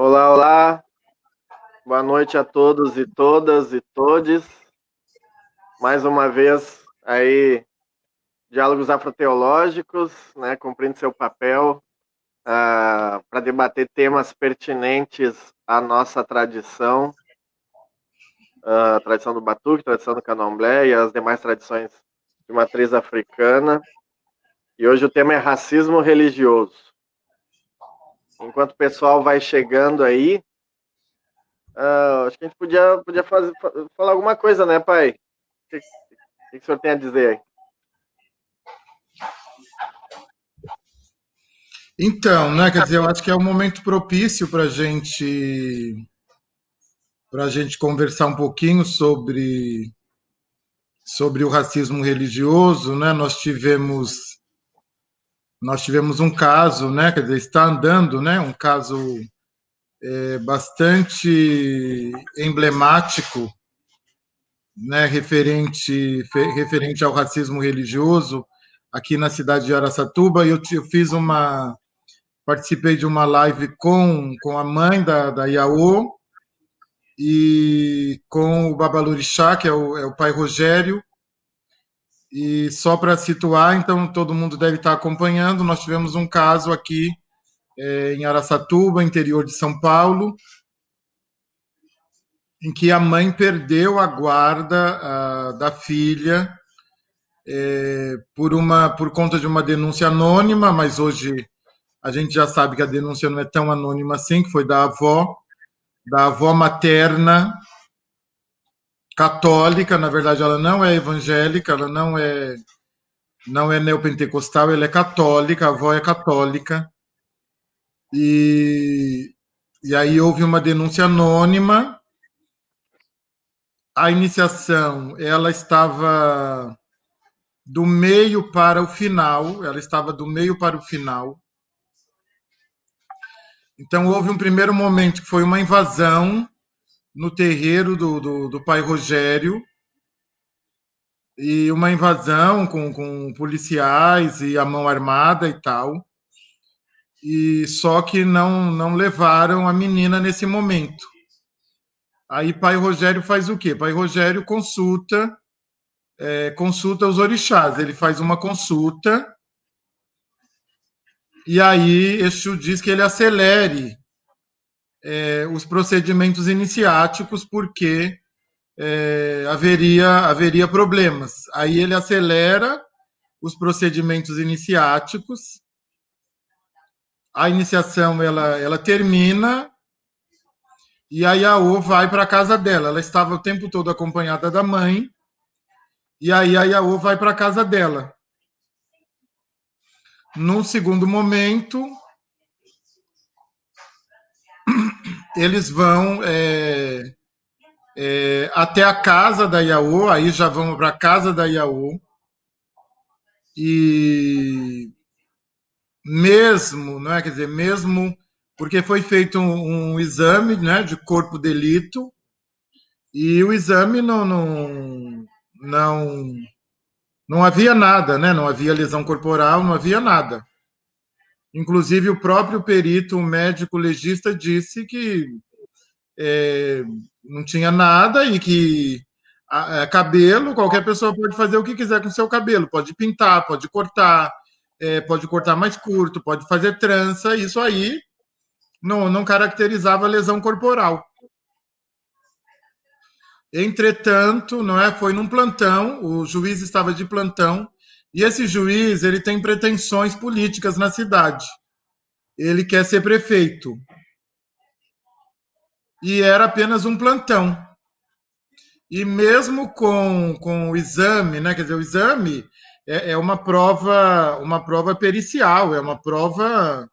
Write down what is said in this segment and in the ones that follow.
Olá, olá. Boa noite a todos e todas e todes. Mais uma vez aí, diálogos afroteológicos, né, cumprindo seu papel para debater temas pertinentes à nossa tradição, a tradição do Batuque, tradição do Candomblé e as demais tradições de matriz africana. E hoje o tema é racismo religioso. Enquanto o pessoal vai chegando aí, acho que a gente podia falar alguma coisa, né, pai? O que o senhor tem a dizer aí? Então, né, quer dizer, eu acho que é um momento propício para a gente conversar um pouquinho sobre o racismo religioso, né? Nós tivemos um caso, né, quer dizer, está andando, né, um caso bastante emblemático, né, referente ao racismo religioso aqui na cidade de Araçatuba. E eu fiz participei de uma live com a mãe da Iaô e com o Babalorixá, que é o pai Rogério. E só para situar, então todo mundo deve estar acompanhando, nós tivemos um caso aqui em Araçatuba, interior de São Paulo, em que a mãe perdeu a guarda da filha por conta de uma denúncia anônima, mas hoje a gente já sabe que a denúncia não é tão anônima assim, que foi da avó materna católica. Na verdade ela não é evangélica, ela não é neopentecostal, ela é católica, a avó é católica. E, e aí houve uma denúncia anônima. A iniciação, ela estava do meio para o final, ela estava do meio para o final. Então houve um primeiro momento que foi uma invasão no terreiro do pai Rogério, e uma invasão com policiais e a mão armada e tal. E só que não levaram a menina nesse momento. Aí pai Rogério faz o quê? Pai Rogério consulta os orixás. Ele faz uma consulta e aí Exu diz que ele acelere os procedimentos iniciáticos, porque haveria problemas. Aí ele acelera os procedimentos iniciáticos. A iniciação ela termina e a Iaô vai para a casa dela. Ela estava o tempo todo acompanhada da mãe, e aí a Iaô vai para a casa dela. Num segundo momento, eles vão até a casa da Iaô, aí já vão para a casa da Iaô, e mesmo, não é? Quer dizer, mesmo porque foi feito um exame, né, de corpo de delito, e o exame não, não havia nada, né? Não havia lesão corporal, não havia nada. Inclusive, o próprio perito, o médico legista, disse que não tinha nada e que cabelo, qualquer pessoa pode fazer o que quiser com seu cabelo. Pode pintar, pode cortar mais curto, pode fazer trança. Isso aí não caracterizava lesão corporal. Entretanto, não é? Foi num plantão, o juiz estava de plantão, e esse juiz ele tem pretensões políticas na cidade. Ele quer ser prefeito. E era apenas um plantão. E mesmo com o exame, né? Quer dizer, o exame é uma prova pericial, é uma prova,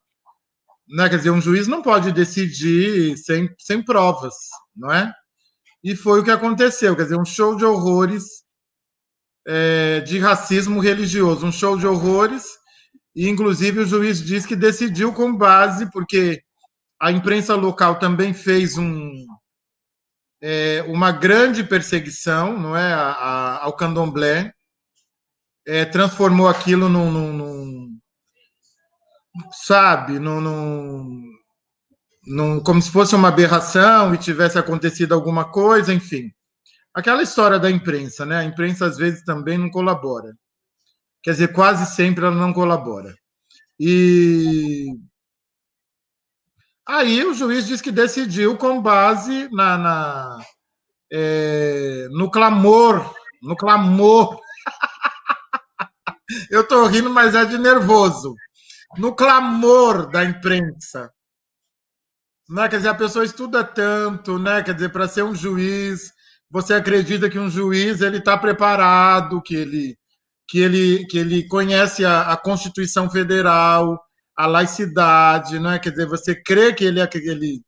né? Quer dizer, um juiz não pode decidir sem provas, não é? E foi o que aconteceu, quer dizer, um show de horrores de racismo religioso, um show de horrores. E inclusive o juiz diz que decidiu com base, porque a imprensa local também fez uma grande perseguição, não é, ao candomblé, transformou aquilo sabe, como se fosse uma aberração e tivesse acontecido alguma coisa, enfim. Aquela história da imprensa, né? A imprensa às vezes também não colabora. Quer dizer, quase sempre ela não colabora. E aí o juiz diz que decidiu com base no clamor, no clamor. Eu estou rindo, mas é de nervoso. No clamor da imprensa. Né? Quer dizer, a pessoa estuda tanto, né? Quer dizer, para ser um juiz, você acredita que um juiz ele está preparado, que ele conhece a Constituição Federal, a laicidade, né? Quer dizer, você crê que ele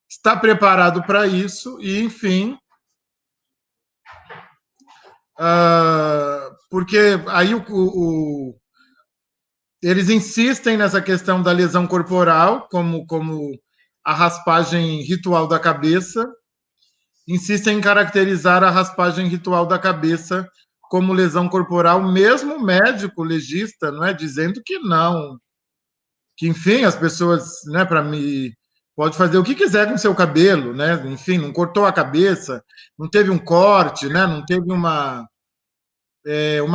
está preparado para isso, e, enfim, porque aí eles insistem nessa questão da lesão corporal, como a raspagem ritual da cabeça, insistem em caracterizar a raspagem ritual da cabeça como lesão corporal, mesmo o médico legista, não é, dizendo que não, que enfim as pessoas, né, para mim pode fazer o que quiser com seu cabelo, né, enfim, não cortou a cabeça, não teve um corte, né, não teve uma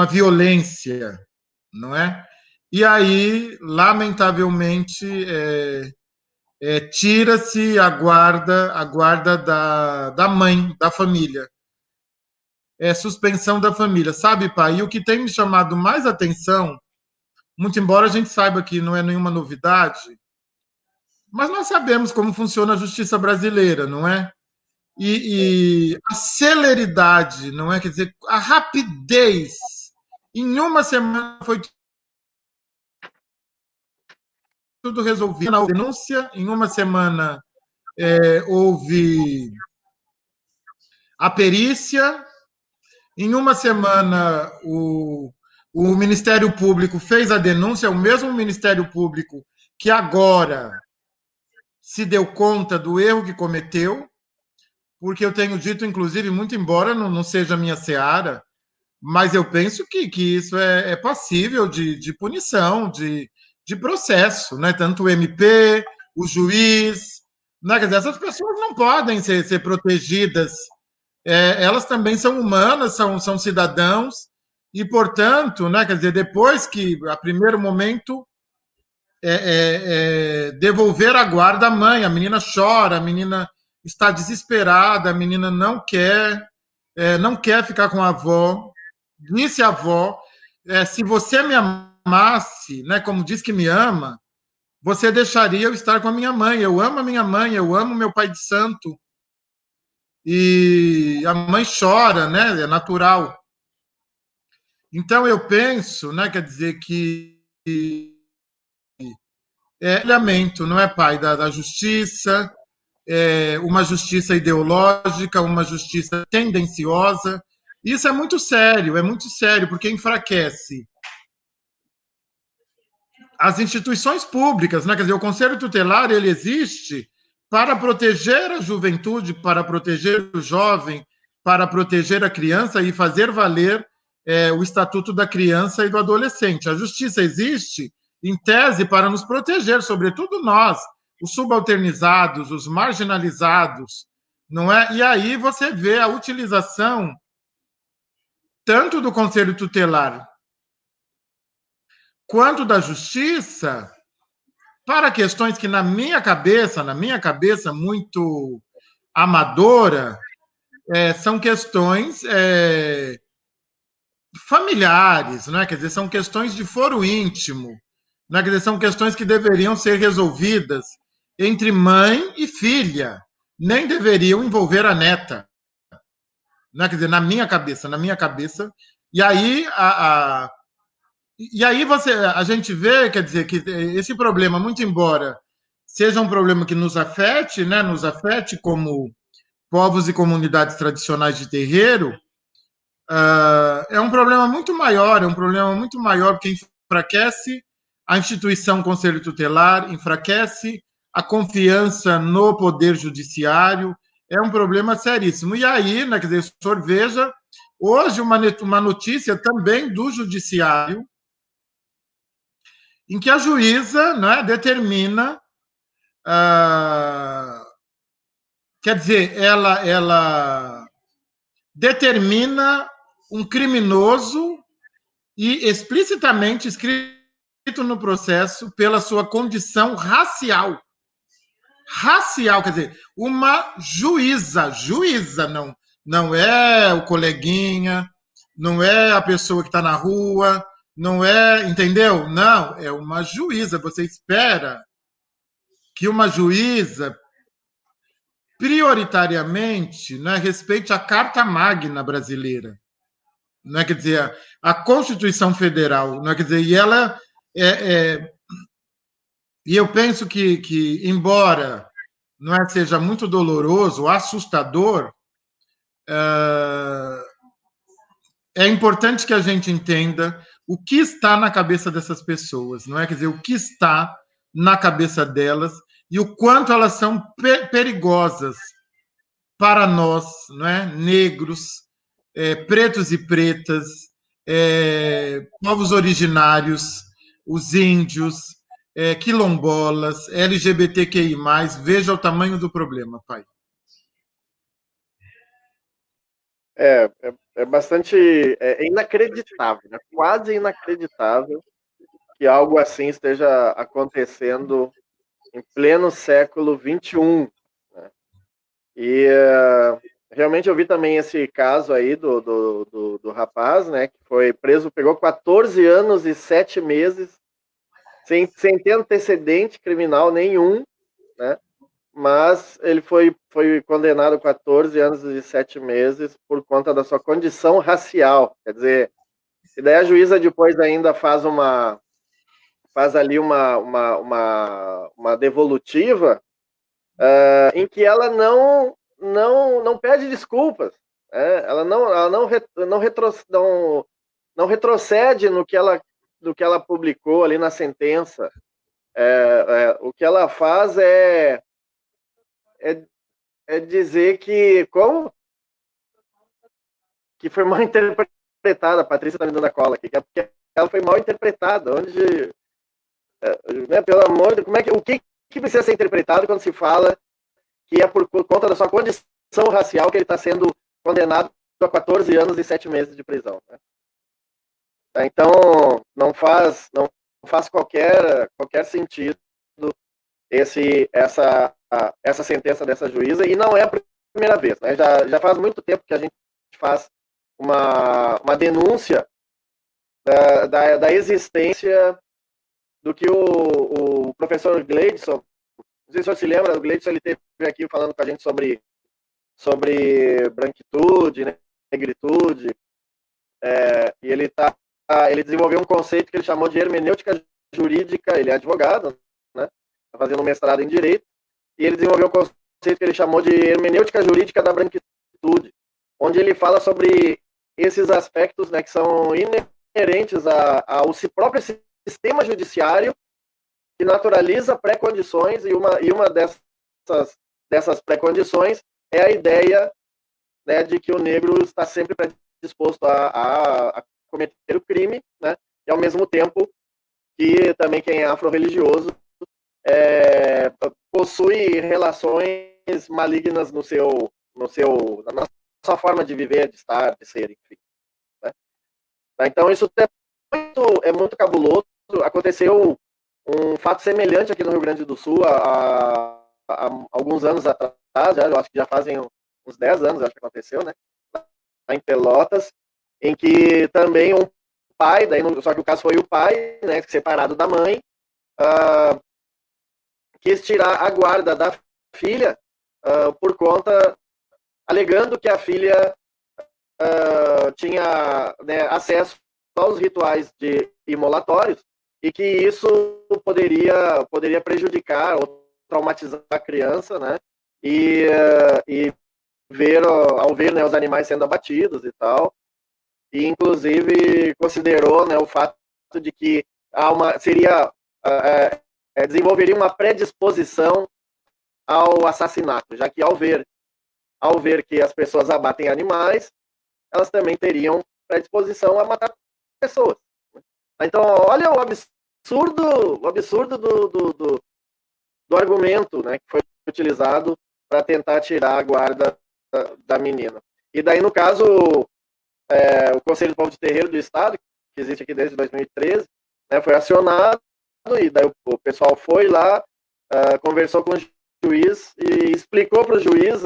violência, não é? E aí, lamentavelmente, tira-se a guarda da mãe, da família. Suspensão da família. Sabe, pai? E o que tem me chamado mais atenção, muito embora a gente saiba que não é nenhuma novidade, mas nós sabemos como funciona a justiça brasileira, não é? E a celeridade, não é? Quer dizer, a rapidez. Em uma semana foi tudo resolvido. Na denúncia, em uma semana houve a perícia, em uma semana o Ministério Público fez a denúncia, o mesmo Ministério Público que agora se deu conta do erro que cometeu, porque eu tenho dito, inclusive, muito embora não seja minha seara, mas eu penso que isso é passível de punição, de processo, né? Tanto o MP, o juiz, né? Quer dizer, essas pessoas não podem ser protegidas. Elas também são humanas, são cidadãos, e, portanto, né? Quer dizer, depois que, a primeiro momento, devolver a guarda à mãe, a menina chora, a menina está desesperada, a menina não quer ficar com a avó, disse a avó, se você me amasse, né, como diz que me ama, você deixaria eu estar com a minha mãe. Eu amo a minha mãe, eu amo meu pai de santo. E a mãe chora, né? É natural. Então eu penso, né, quer dizer que lamento, não é, pai, da justiça, uma justiça ideológica, uma justiça tendenciosa. Isso é muito sério, porque enfraquece as instituições públicas, né? Quer dizer, o Conselho Tutelar ele existe para proteger a juventude, para proteger o jovem, para proteger a criança e fazer valer o Estatuto da Criança e do Adolescente. A Justiça existe, em tese, para nos proteger, sobretudo nós, os subalternizados, os marginalizados, não é? E aí você vê a utilização tanto do Conselho Tutelar quanto da Justiça para questões que na minha cabeça muito amadora, são questões familiares, né? Quer dizer, são questões de foro íntimo, né? Quer dizer, são questões que deveriam ser resolvidas entre mãe e filha, nem deveriam envolver a neta, né? Quer dizer, na minha cabeça, e aí a gente vê, quer dizer, que esse problema, muito embora seja um problema que nos afete, né, nos afete como povos e comunidades tradicionais de terreiro, é um problema muito maior, porque enfraquece a instituição Conselho Tutelar, enfraquece a confiança no Poder Judiciário, é um problema seríssimo. E aí, né, quer dizer, o senhor veja, hoje uma notícia também do Judiciário, em que a juíza, né, determina quer dizer, ela determina um criminoso e explicitamente escrito no processo pela sua condição racial. Racial, quer dizer, uma juíza, não é o coleguinha, não é a pessoa que está na rua, não é, entendeu? Não, é uma juíza. Você espera que uma juíza prioritariamente, né, respeite a Carta Magna brasileira, né, quer dizer, a Constituição Federal, né, quer dizer, e ela e eu penso que embora não seja muito doloroso, assustador, é importante que a gente entenda o que está na cabeça dessas pessoas, não é? Quer dizer, o que está na cabeça delas e o quanto elas são perigosas para nós, não é? Negros, pretos e pretas, povos originários, os índios, quilombolas, LGBTQI+. Veja o tamanho do problema, pai. É bastante inacreditável, né? Quase inacreditável que algo assim esteja acontecendo em pleno século XXI. Né? E realmente eu vi também esse caso aí do rapaz, né, que foi preso, pegou 14 anos e 7 meses, sem ter antecedente criminal nenhum, né? Mas ele foi condenado a 14 anos e 7 meses por conta da sua condição racial. Quer dizer, e daí a juíza depois ainda faz ali uma devolutiva em que ela não pede desculpas. Ela não retrocede no que ela publicou ali na sentença. O que ela faz é dizer que foi mal interpretada. A Patrícia está me dando a cola aqui, que é porque ela foi mal interpretada. Né, pelo amor de Deus, o que precisa ser interpretado quando se fala que é por conta da sua condição racial que ele está sendo condenado a 14 anos e 7 meses de prisão? Né? Então, não faz qualquer sentido essa sentença dessa juíza, e não é a primeira vez. Né? Já faz muito tempo que a gente faz uma denúncia da existência do que o professor Gleidson, não sei se você se lembra, o Gleidson, ele esteve aqui falando com a gente sobre branquitude, né, negritude, e ele desenvolveu um conceito que ele chamou de hermenêutica jurídica. Ele é advogado, né, está fazendo um mestrado em Direito, e ele desenvolveu um conceito que ele chamou de hermenêutica jurídica da branquitude, onde ele fala sobre esses aspectos, né, que são inerentes ao próprio sistema judiciário, que naturaliza pré-condições, e uma dessas pré-condições é a ideia, né, de que o negro está sempre predisposto a cometer o crime, né, e ao mesmo tempo que também quem é afro-religioso possui relações malignas na sua forma de viver, de estar, de ser, enfim. Né? Então isso é muito cabuloso. Aconteceu um fato semelhante aqui no Rio Grande do Sul há alguns anos atrás, eu acho que já fazem uns 10 anos, acho que aconteceu, né? Lá em Pelotas, em que também um pai, só que o caso foi o pai, né, separado da mãe, quis tirar a guarda da filha por conta, alegando que a filha tinha, né, acesso aos rituais imolatórios, e que isso poderia prejudicar ou traumatizar a criança, né? E ao ver, né, os animais sendo abatidos e tal, e inclusive considerou, né, o fato de que desenvolveria uma predisposição ao assassinato, já que ao ver que as pessoas abatem animais, elas também teriam predisposição a matar pessoas. Então, olha o absurdo do argumento, né, que foi utilizado para tentar tirar a guarda da menina. E daí, no caso, o Conselho do Povo de Terreiro do Estado, que existe aqui desde 2013, né, foi acionado, e daí o pessoal foi lá, conversou com o juiz e explicou para o juiz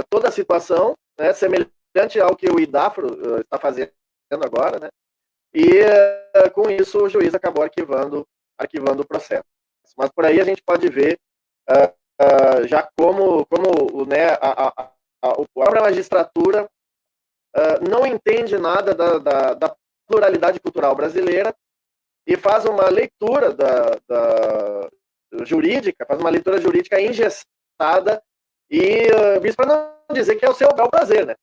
toda a situação, né, semelhante ao que o IDAFRO está fazendo agora, né, e com isso o juiz acabou arquivando o processo. Mas por aí a gente pode ver já como né, a própria magistratura não entende nada da pluralidade cultural brasileira e faz uma leitura jurídica, faz uma leitura jurídica engessada e isso para não dizer que é o seu bel prazer, né?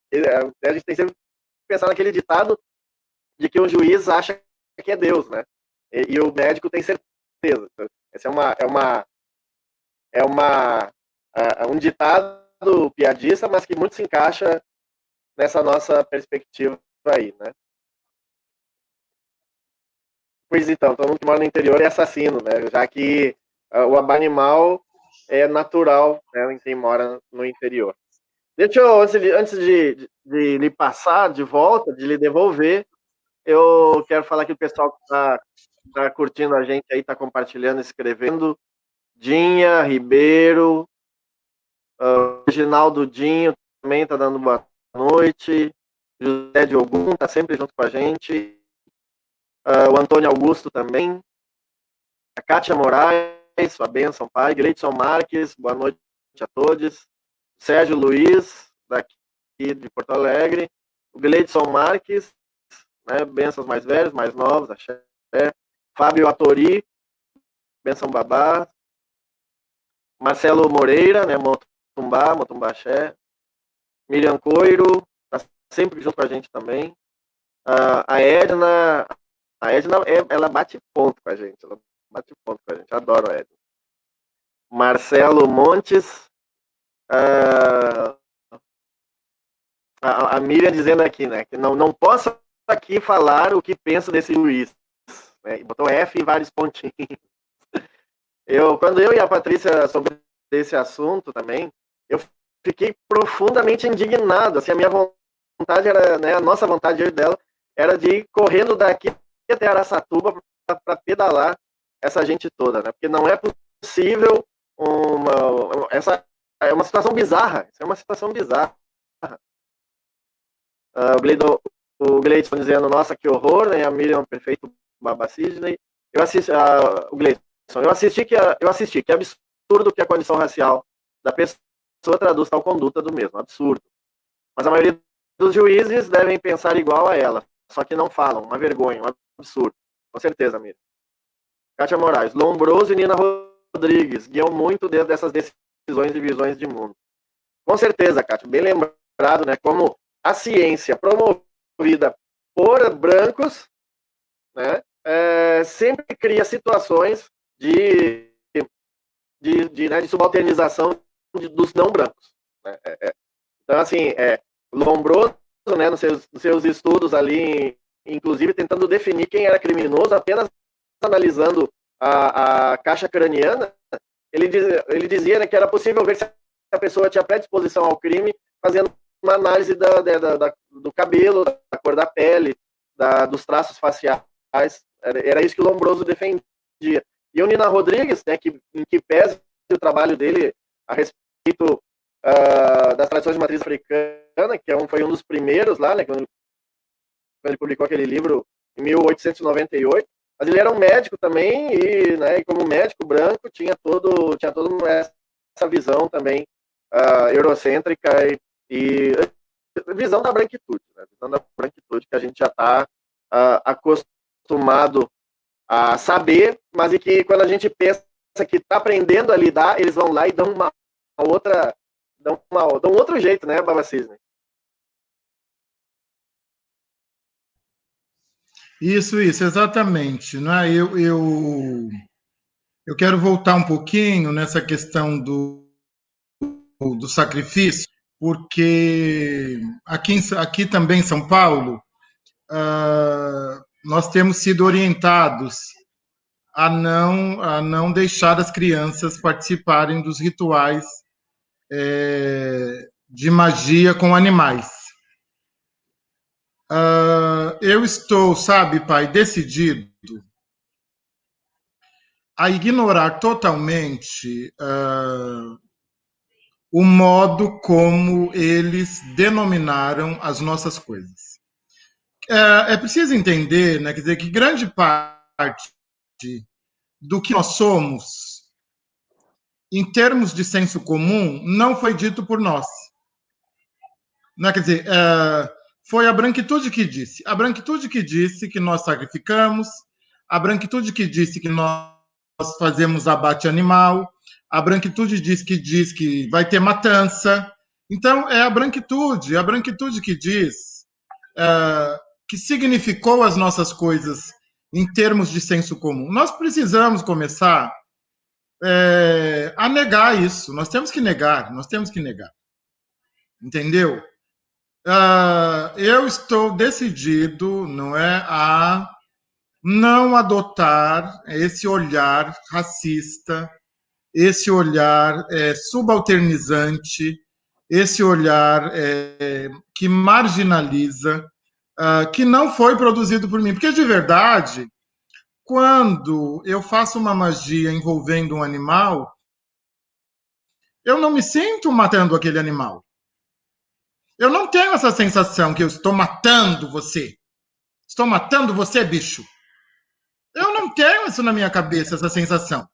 A gente tem sempre que pensar naquele ditado de que o juiz acha que é Deus, né? E o médico tem certeza. Esse um ditado piadista, mas que muito se encaixa nessa nossa perspectiva aí, né? Pois então, todo mundo que mora no interior é assassino, né? Já que o animal é natural, né, em quem mora no interior. Deixa eu, antes de lhe passar de volta, de lhe devolver, eu quero falar que o pessoal que está curtindo a gente aí, está compartilhando, escrevendo. Dinha Ribeiro, Reginaldo Dinho também está dando boa noite. José de Ogum está sempre junto com a gente. O Antônio Augusto também. A Kátia Moraes, sua bênção, pai. Gleidson Marques, boa noite a todos. Sérgio Luiz, daqui de Porto Alegre. O Gleidson Marques, né, bênçãos mais velhos, mais novos, axé. Fábio Atori, bênção babá. Marcelo Moreira, né, Motumbá Axé. Miriam Coiro, está sempre junto com a gente também. A Edna, ela bate ponto com a gente, adoro a Edna. Marcelo Montes, a Miriam dizendo aqui, né, que não posso aqui falar o que penso desse Luiz, né, e botou F em vários pontinhos. Quando eu e a Patrícia sobre esse assunto também, eu fiquei profundamente indignado, assim, a minha vontade era, né, a nossa vontade dela era de ir correndo daqui até Araçatuba para pedalar essa gente toda, né? Porque não é possível essa é uma situação bizarra, O Gleidson dizendo, nossa, que horror, né? A Miriam, perfeito, Baba Sidney. O Gleidson, eu assisti que é absurdo que a condição racial da pessoa traduz tal conduta do mesmo, absurdo. Mas a maioria dos juízes devem pensar igual a ela, só que não falam, uma vergonha, um absurdo. Com certeza, Miriam. Kátia Moraes, Lombroso e Nina Rodrigues guiam muito dessas decisões e visões de mundo. Com certeza, Kátia, bem lembrado, né, como a ciência promovida por brancos, né, sempre cria situações de subalternização dos não brancos. Né? Então, assim, Lombroso, né, nos seus estudos ali, inclusive tentando definir quem era criminoso, apenas analisando a caixa craniana, ele dizia, né, que era possível ver se a pessoa tinha predisposição ao crime, fazendo uma análise do cabelo, da cor da pele, dos traços faciais. Era isso que o Lombroso defendia. E o Nina Rodrigues, né, em que pese o trabalho dele a respeito das tradições de matriz africana, que foi um dos primeiros lá, né, quando ele publicou aquele livro em 1898, mas ele era um médico também e, né, como médico branco tinha toda essa visão também eurocêntrica e visão da branquitude, né, visão da branquitude que a gente já está acostumado a saber, mas e que quando a gente pensa que está aprendendo a lidar, eles vão lá e dão dão outro jeito, né, Baba Cisne? Isso, exatamente. Né? Eu quero voltar um pouquinho nessa questão do sacrifício, porque aqui também em São Paulo, nós temos sido orientados a não deixar as crianças participarem dos rituais de magia com animais. Eu estou, sabe, pai, decidido a ignorar totalmente o modo como eles denominaram as nossas coisas. É preciso entender, né, quer dizer, que grande parte do que nós somos, em termos de senso comum, não foi dito por nós. Né? Quer dizer, foi a branquitude que disse. A branquitude que disse que nós sacrificamos, a branquitude que disse que nós fazemos abate animal, a branquitude diz que vai ter matança. Então, é a branquitude que diz que significou as nossas coisas em termos de senso comum. Nós precisamos começar a negar isso. Nós temos que negar. Entendeu? Eu estou decidido, não é, a não adotar esse olhar racista, esse olhar subalternizante, esse olhar que marginaliza, que não foi produzido por mim. Porque, de verdade, quando eu faço uma magia envolvendo um animal, eu não me sinto matando aquele animal. Eu não tenho essa sensação que eu estou matando você. Estou matando você, bicho. Eu não tenho isso na minha cabeça, essa sensação.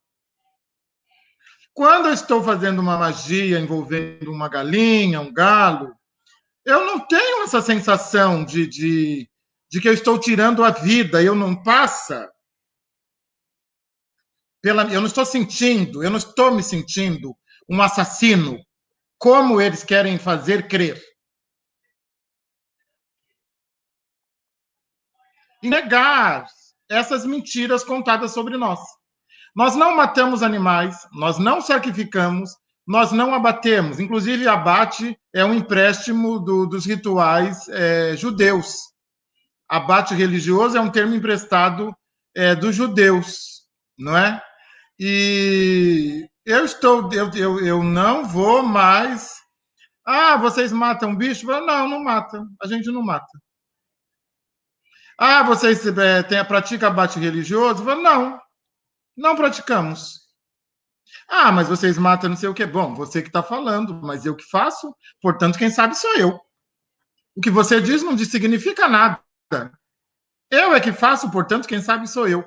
Quando eu estou fazendo uma magia envolvendo uma galinha, um galo, eu não tenho essa sensação de que eu estou tirando a vida. Eu não passa eu não estou me sentindo um assassino, como eles querem fazer crer. E negar essas mentiras contadas sobre nós. Nós não matamos animais, nós não sacrificamos, nós não abatemos. Inclusive, abate é um empréstimo dos rituais judeus. Abate religioso é um termo emprestado dos judeus, não é? E eu não vou mais. Vocês matam bicho? Não, não matam. A gente não mata. Vocês praticam abate religioso? Não, não praticamos. Mas vocês matam não sei o que. Bom, você que está falando, mas eu que faço, portanto, quem sabe sou eu. O que você diz não significa nada. Eu é que faço, portanto, quem sabe sou eu.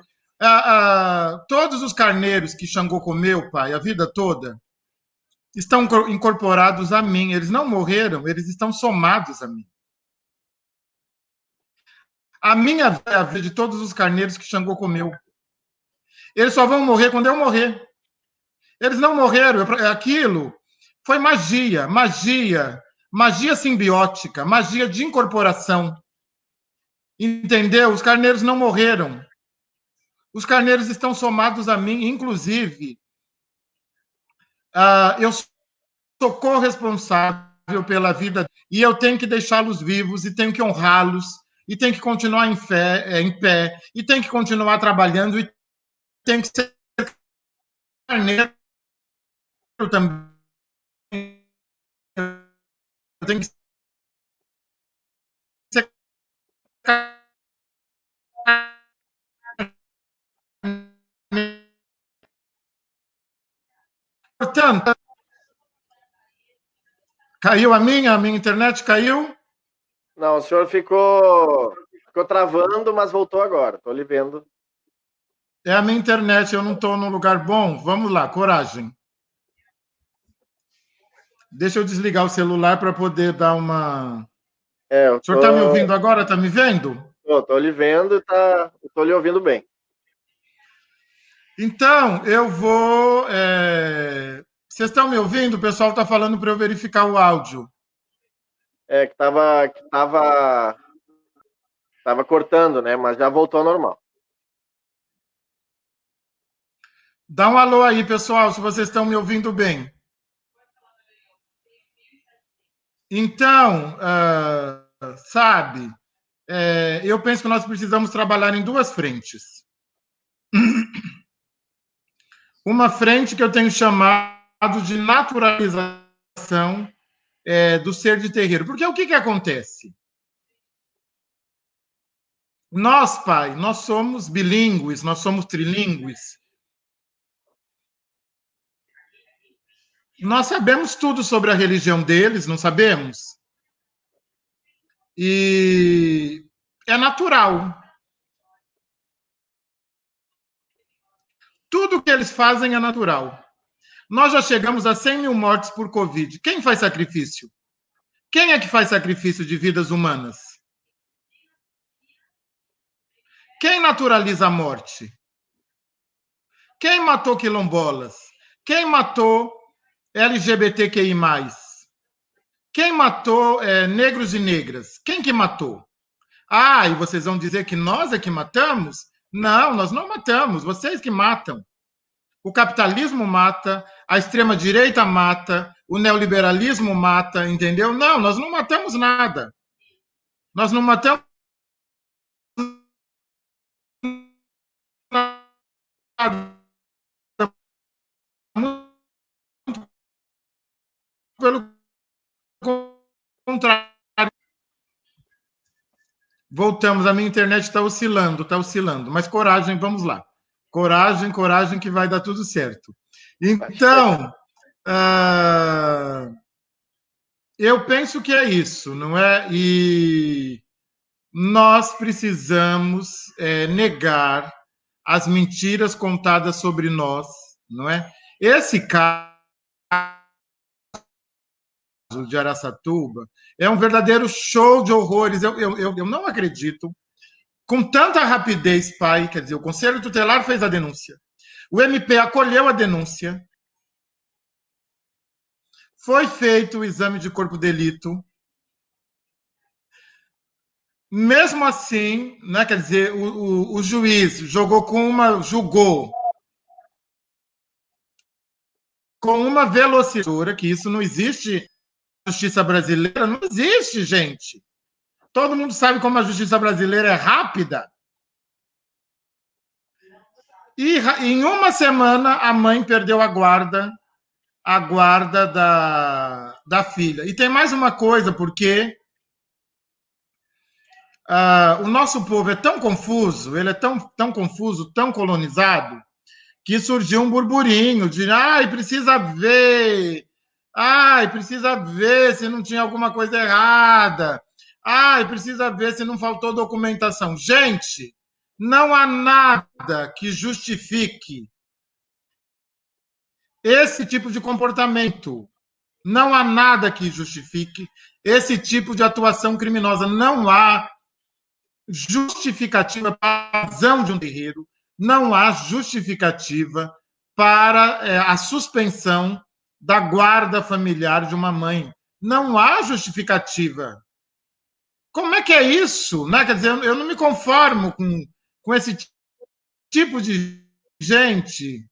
Todos os carneiros que Xangô comeu, pai, a vida toda, estão incorporados a mim. Eles não morreram, eles estão somados a mim. A minha é a vida de todos os carneiros que Xangô comeu. Eles só vão morrer quando eu morrer. Eles não morreram. Aquilo foi magia simbiótica, magia de incorporação. Entendeu? Os carneiros não morreram. Os carneiros estão somados a mim, inclusive. Eu sou corresponsável pela vida e eu tenho que deixá-los vivos e tenho que honrá-los e tenho que continuar em pé e tenho que continuar trabalhando e tenho que ser carneiro também. Eu tenho que ser portanto, caiu a minha internet caiu? Não, o senhor ficou travando, mas voltou agora. Estou lhe vendo. É a minha internet, eu não estou num lugar bom. Vamos lá, coragem. Deixa eu desligar o celular para poder dar uma. O senhor está me ouvindo agora? Está me vendo? Estou lhe vendo e estou lhe ouvindo bem. Então, eu vou. Vocês estão me ouvindo? O pessoal está falando para eu verificar o áudio. Que estava cortando, né? Mas já voltou ao normal. Dá um alô aí, pessoal, se vocês estão me ouvindo bem. Então, sabe, eu penso que nós precisamos trabalhar em duas frentes. uma frente que eu tenho chamado de naturalização do ser de terreiro. Porque o que acontece? Nós, pai, nós somos bilíngues, nós somos trilíngues. Nós sabemos tudo sobre a religião deles, não sabemos? E é natural. Tudo que eles fazem é natural. Nós já chegamos a 100 mil mortes por Covid. Quem faz sacrifício? Quem é que faz sacrifício de vidas humanas? Quem naturaliza a morte? Quem matou quilombolas? Quem matou LGBTQI+? Quem matou negros e negras? Quem que matou? Ah, e vocês vão dizer que nós é que matamos? Não, nós não matamos, vocês que matam. O capitalismo mata, a extrema-direita mata, o neoliberalismo mata, entendeu? Não, nós não matamos nada. Nós não matamos nada. Pelo contrário. Voltamos, a minha internet está oscilando. Mas coragem, vamos lá. Coragem, coragem, que vai dar tudo certo. Então, eu penso que é isso, não é? E nós precisamos negar as mentiras contadas sobre nós, não é? Esse caso de Araçatuba é um verdadeiro show de horrores. Eu não acredito. Com tanta rapidez, pai, quer dizer, o Conselho Tutelar fez a denúncia. O MP acolheu a denúncia. Foi feito o exame de corpo de delito. Mesmo assim, né, quer dizer, o juiz julgou com uma velocidade, que isso não existe na justiça brasileira, não existe, gente. Todo mundo sabe como a justiça brasileira é rápida. E em uma semana a mãe perdeu a guarda da filha. E tem mais uma coisa, porque o nosso povo é tão confuso, ele é tão confuso, tão colonizado, que surgiu um burburinho de precisa ver se não tinha alguma coisa errada, precisa ver se não faltou documentação. Gente, não há nada que justifique esse tipo de comportamento. Não há nada que justifique esse tipo de atuação criminosa. Não há justificativa para a razão de um terreiro, não há justificativa para a suspensão da guarda familiar de uma mãe. Não há justificativa. Como é que é isso? Né? Quer dizer, eu não me conformo com esse tipo de gente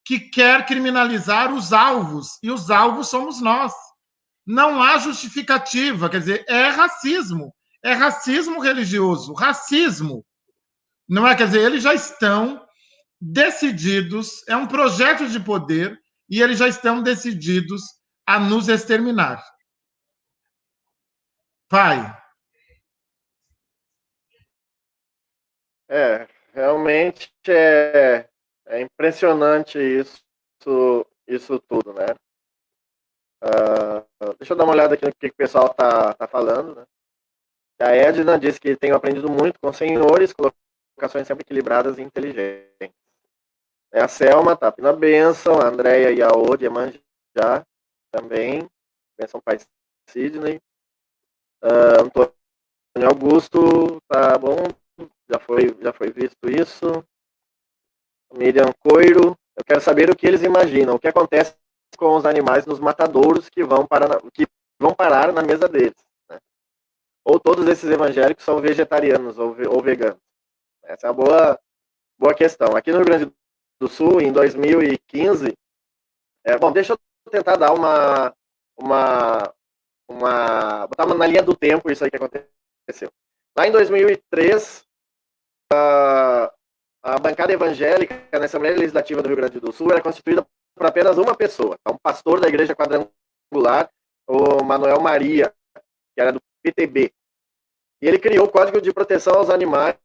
que quer criminalizar os alvos, e os alvos somos nós. Não há justificativa, quer dizer, é racismo religioso, racismo. Não é, quer dizer, eles já estão decididos, é um projeto de poder, e eles já estão decididos a nos exterminar. Pai. Realmente é impressionante isso tudo, né? Deixa eu dar uma olhada aqui no que o pessoal tá falando, né? A Edna disse que tenho aprendido muito com senhores, colocações sempre equilibradas e inteligentes. A Selma tá pedindo a bênção, a Andréia e a Ode Emanjá também. Bênção Pai Sidney. Antônio Augusto, tá bom, já foi visto isso. Miriam Coiro, eu quero saber o que eles imaginam, o que acontece com os animais nos matadouros que vão parar na mesa deles. Né? Ou todos esses evangélicos são vegetarianos ou veganos. Essa é uma boa questão. Aqui no Rio Grande do Sul, em 2015, deixa eu tentar dar botar na linha do tempo isso aí que aconteceu. Lá em 2003, a bancada evangélica na Assembleia Legislativa do Rio Grande do Sul era constituída por apenas uma pessoa, um pastor da Igreja Quadrangular, o Manuel Maria, que era do PTB. E ele criou o Código de Proteção aos Animais,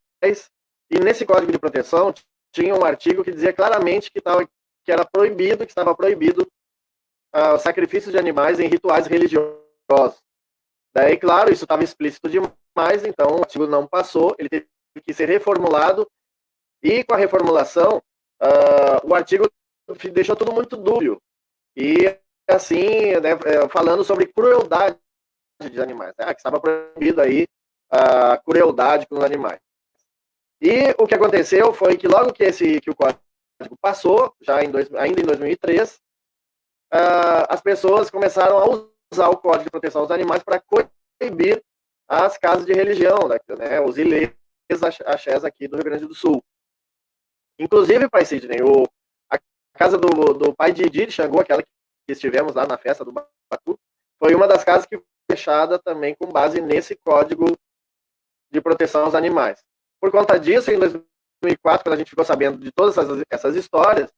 e nesse Código de Proteção tinha um artigo que dizia claramente que era proibido, que estava proibido o sacrifício de animais em rituais religiosos. Daí, claro, isso estava explícito demais, então o artigo não passou, ele teve que ser reformulado, e com a reformulação, o artigo deixou tudo muito dúbio. E, assim, né, falando sobre crueldade de animais, né, que estava proibido aí a crueldade com os animais. E o que aconteceu foi que logo que o código passou, ainda em 2003, as pessoas começaram a usar o Código de Proteção aos Animais para coibir as casas de religião, né, os ilês axés aqui do Rio Grande do Sul. Inclusive, Pai Sidney, a casa do pai de Didi de Xangô, aquela que estivemos lá na festa do Batu, foi uma das casas que foi fechada também com base nesse Código de Proteção aos Animais. Por conta disso, em 2004, quando a gente ficou sabendo de todas essas histórias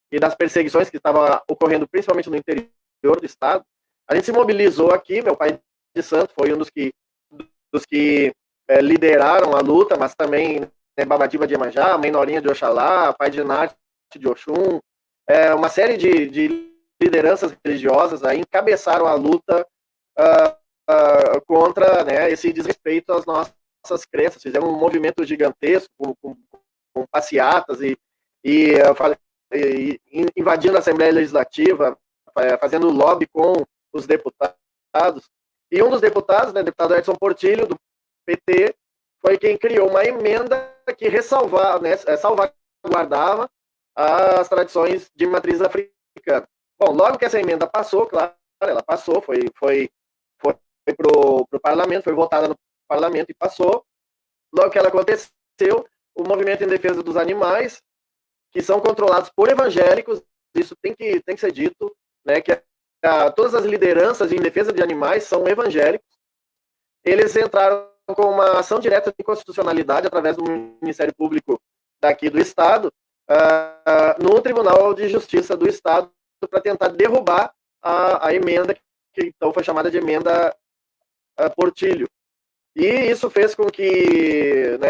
e das perseguições que estavam ocorrendo principalmente no interior do estado, a gente se mobilizou aqui. Meu pai de santo foi um dos que lideraram a luta, mas também Babadiba de Iemanjá, Mãe Norinha de Oxalá, Pai de Nath de Oxum, uma série de lideranças religiosas aí encabeçaram a luta contra, né, esse desrespeito às nossas crenças. Fizeram um movimento gigantesco com passeatas e invadindo a Assembleia Legislativa, fazendo lobby com os deputados. E um dos deputados, né, o deputado Edson Portillo, do PT, foi quem criou uma emenda que salvaguardava as tradições de matriz africana. Bom, logo que essa emenda passou, claro, ela passou, foi para o parlamento, foi votada no parlamento e passou. Logo que ela aconteceu, o movimento em defesa dos animais, que são controlados por evangélicos, isso tem que ser dito, né, que todas as lideranças em defesa de animais são evangélicos. Eles entraram com uma ação direta de inconstitucionalidade através do Ministério Público daqui do Estado, no Tribunal de Justiça do Estado, para tentar derrubar a emenda que então foi chamada de emenda Portillo. E isso fez com que, né,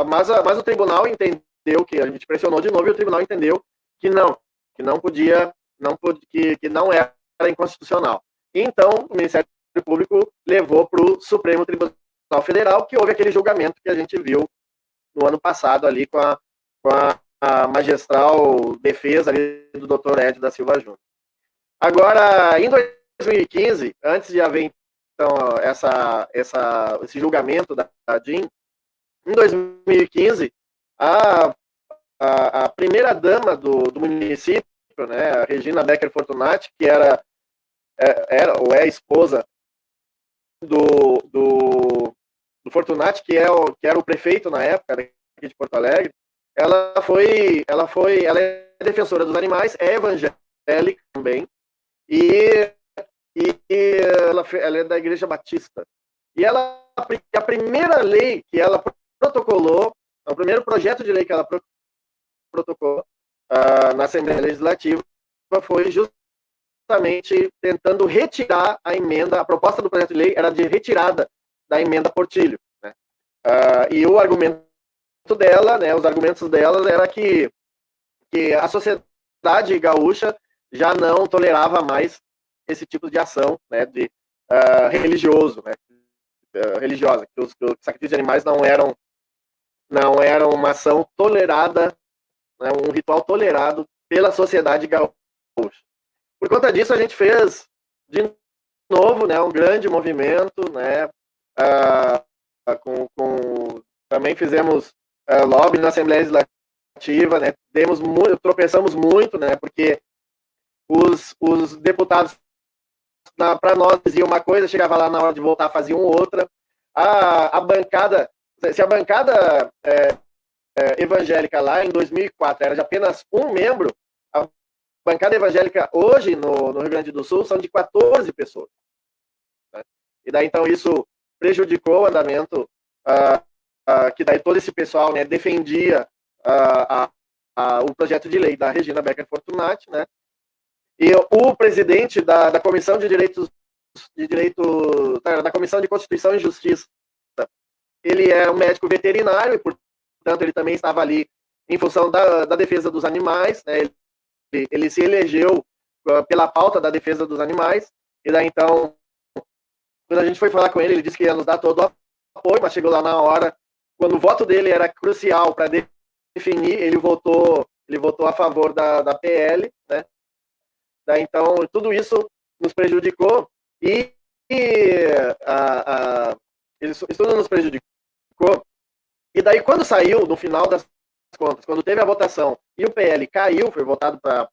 mas o tribunal entendeu, que a gente pressionou de novo, e o tribunal entendeu que não podia, que não era inconstitucional. E então o Ministério Público levou para o Supremo Tribunal Federal, que houve aquele julgamento que a gente viu no ano passado ali com a magistral defesa ali do Dr. Ed da Silva Júnior. Agora, em 2015, antes de haver então esse julgamento da DIN, em 2015, a primeira-dama do município, né, a Regina Becker Fortunati, que era ou é esposa do Fortunati, que era o prefeito na época aqui de Porto Alegre, ela é defensora dos animais, é evangélica também, e ela é da Igreja Batista. E a primeira lei que ela protocolou, o primeiro projeto de lei que ela protocolou na Assembleia Legislativa foi justamente tentando retirar a emenda. A proposta do projeto de lei era de retirada da emenda Portillo, né? E o argumento dela, né, os argumentos dela era que a sociedade gaúcha já não tolerava mais esse tipo de ação, né, religiosa, que os sacrifícios de animais não eram uma ação tolerada, né, um ritual tolerado pela sociedade gaúcha. Por conta disso, a gente fez de novo, né, um grande movimento, né, também fizemos lobby na Assembleia Legislativa, né, tropeçamos muito, né, porque os deputados, para nós, diziam uma coisa, chegava lá na hora de votar, faziam outra. A bancada, se a bancada evangélica lá em 2004 era de apenas um membro, a bancada evangélica hoje no Rio Grande do Sul são de 14 pessoas. Né? E daí, então, isso prejudicou o andamento, que daí todo esse pessoal, né, defendia o projeto de lei da Regina Becker Fortunati, né? E o presidente da Comissão de Direitos da Comissão de Constituição e Justiça, ele é um médico veterinário e, portanto, ele também estava ali em função da defesa dos animais, né? Ele se elegeu pela pauta da defesa dos animais, e daí, então, quando a gente foi falar com ele, ele disse que ia nos dar todo o apoio, mas chegou lá na hora, quando o voto dele era crucial para definir, ele votou a favor da PL, né? Daí, então, tudo isso nos prejudicou, e isso tudo nos prejudicou. E daí, quando saiu, no final das contas, quando teve a votação e o PL caiu, foi votado para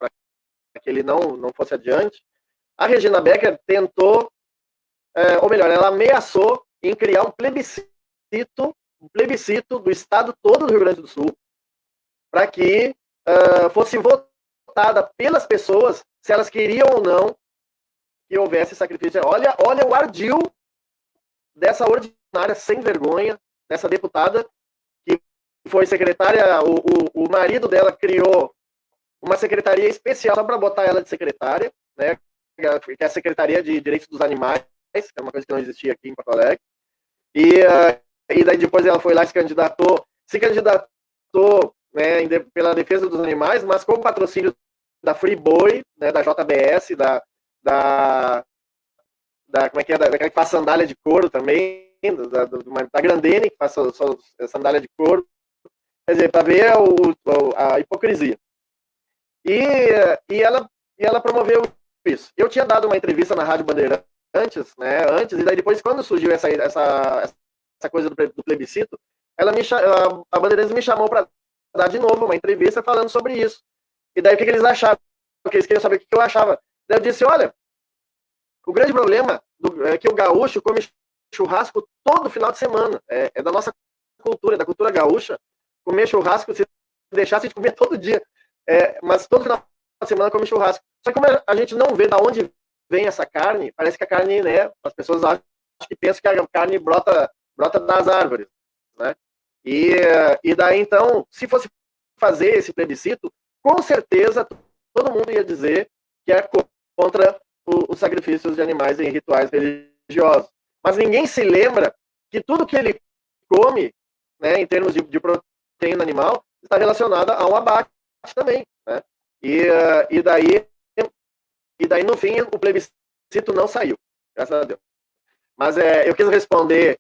que ele não fosse adiante, a Regina Becker tentou, ou melhor, ela ameaçou em criar um plebiscito do estado todo do Rio Grande do Sul, para que fosse votada pelas pessoas se elas queriam ou não que houvesse sacrifício. Olha o ardil dessa ordinária sem vergonha, dessa deputada, que foi secretária, o marido dela criou uma secretaria especial só para botar ela de secretária, né, que é a Secretaria de Direitos dos Animais, que é uma coisa que não existia aqui em Porto Alegre, e daí depois ela foi lá e se candidatou, né, pela defesa dos animais, mas com o patrocínio da Friboi, né, da JBS, como é que é, daquela que faz sandália de couro também, da Grandene, que faz sandália de couro, quer dizer, para ver a hipocrisia. E ela promoveu isso. Eu tinha dado uma entrevista na Rádio Bandeirantes, né, antes, e daí depois, quando surgiu essa coisa do plebiscito, a Bandeirantes me chamou para dar de novo uma entrevista falando sobre isso. E daí o que eles achavam? Porque eles queriam saber o que eu achava. Daí eu disse, olha, o grande problema é que o gaúcho come churrasco todo final de semana. É da nossa cultura, da cultura gaúcha, comer churrasco, se deixasse de comer todo dia. Mas todo final de semana come churrasco. Só que como a gente não vê de onde vem essa carne, parece que a carne, né, as pessoas acham que pensam que a carne brota das árvores, né? E daí, então, se fosse fazer esse plebiscito, com certeza todo mundo ia dizer que é contra os sacrifícios de animais em rituais religiosos. Mas ninguém se lembra que tudo que ele come, né, em termos de proteína animal, está relacionado a um abate também, né? E daí, no fim, o plebiscito não saiu, graças a Deus. Mas eu quis responder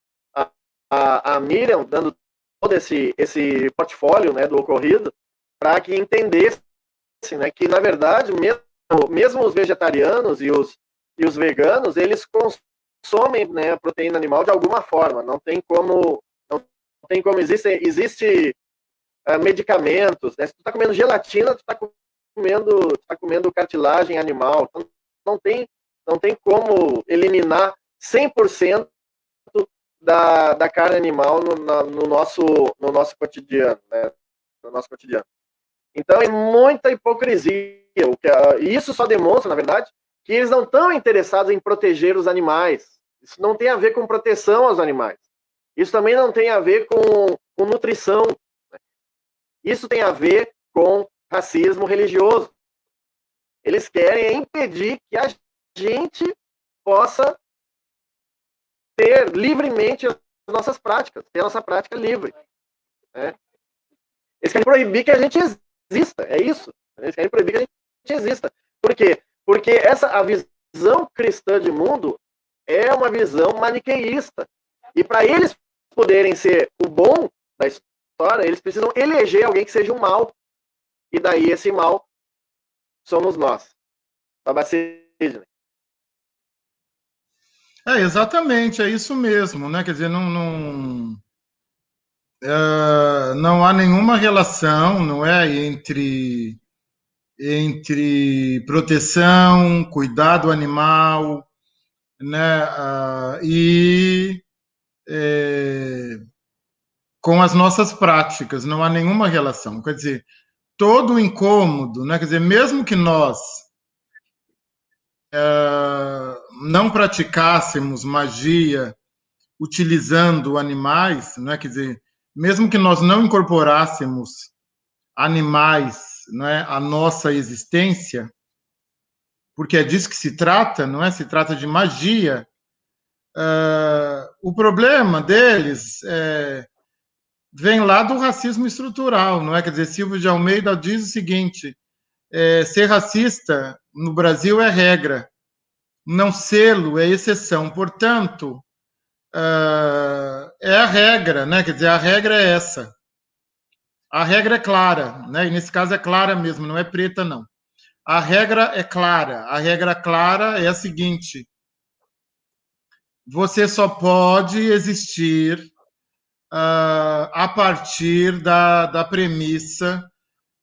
a Miriam, dando todo esse portfólio, né, do ocorrido, para que entendesse, né, que, na verdade, mesmo os vegetarianos e os veganos, eles consomem, né, a proteína animal de alguma forma. Não tem como existe medicamentos, né? Se tu está comendo gelatina, tu está comendo cartilagem animal. Então, não tem como eliminar 100% da carne animal no nosso cotidiano, né? No nosso cotidiano. Então, é muita hipocrisia. E isso só demonstra, na verdade, que eles não estão interessados em proteger os animais. Isso não tem a ver com proteção aos animais. Isso também não tem a ver com nutrição. Isso tem a ver com racismo religioso. Eles querem impedir que a gente possa ter livremente as nossas práticas, ter a nossa prática livre. Né? Eles querem proibir que a gente exista, é isso. Eles querem proibir que a gente exista. Por quê? Porque a visão cristã de mundo é uma visão maniqueísta. E para eles poderem ser o bom da história, eles precisam eleger alguém que seja o mal. E daí esse mal somos nós. Babacid. Exatamente, é isso mesmo, né? Quer dizer, não há nenhuma relação, não é, entre proteção, cuidado animal, né, e com as nossas práticas, não há nenhuma relação. Quer dizer, todo o incômodo, né, quer dizer, mesmo que nós não praticássemos magia utilizando animais, né, quer dizer, mesmo que nós não incorporássemos animais, não é, a nossa existência, porque é disso que se trata, não é? Se trata de magia. O problema deles vem lá do racismo estrutural, não é? Quer dizer, Silvio de Almeida diz o seguinte: ser racista no Brasil é regra, não sê-lo é exceção. Portanto, é a regra, né? Quer dizer, a regra é essa. A regra é clara, né? E nesse caso é clara mesmo, não é preta, não. A regra é clara. A regra clara é a seguinte: você só pode existir a partir da premissa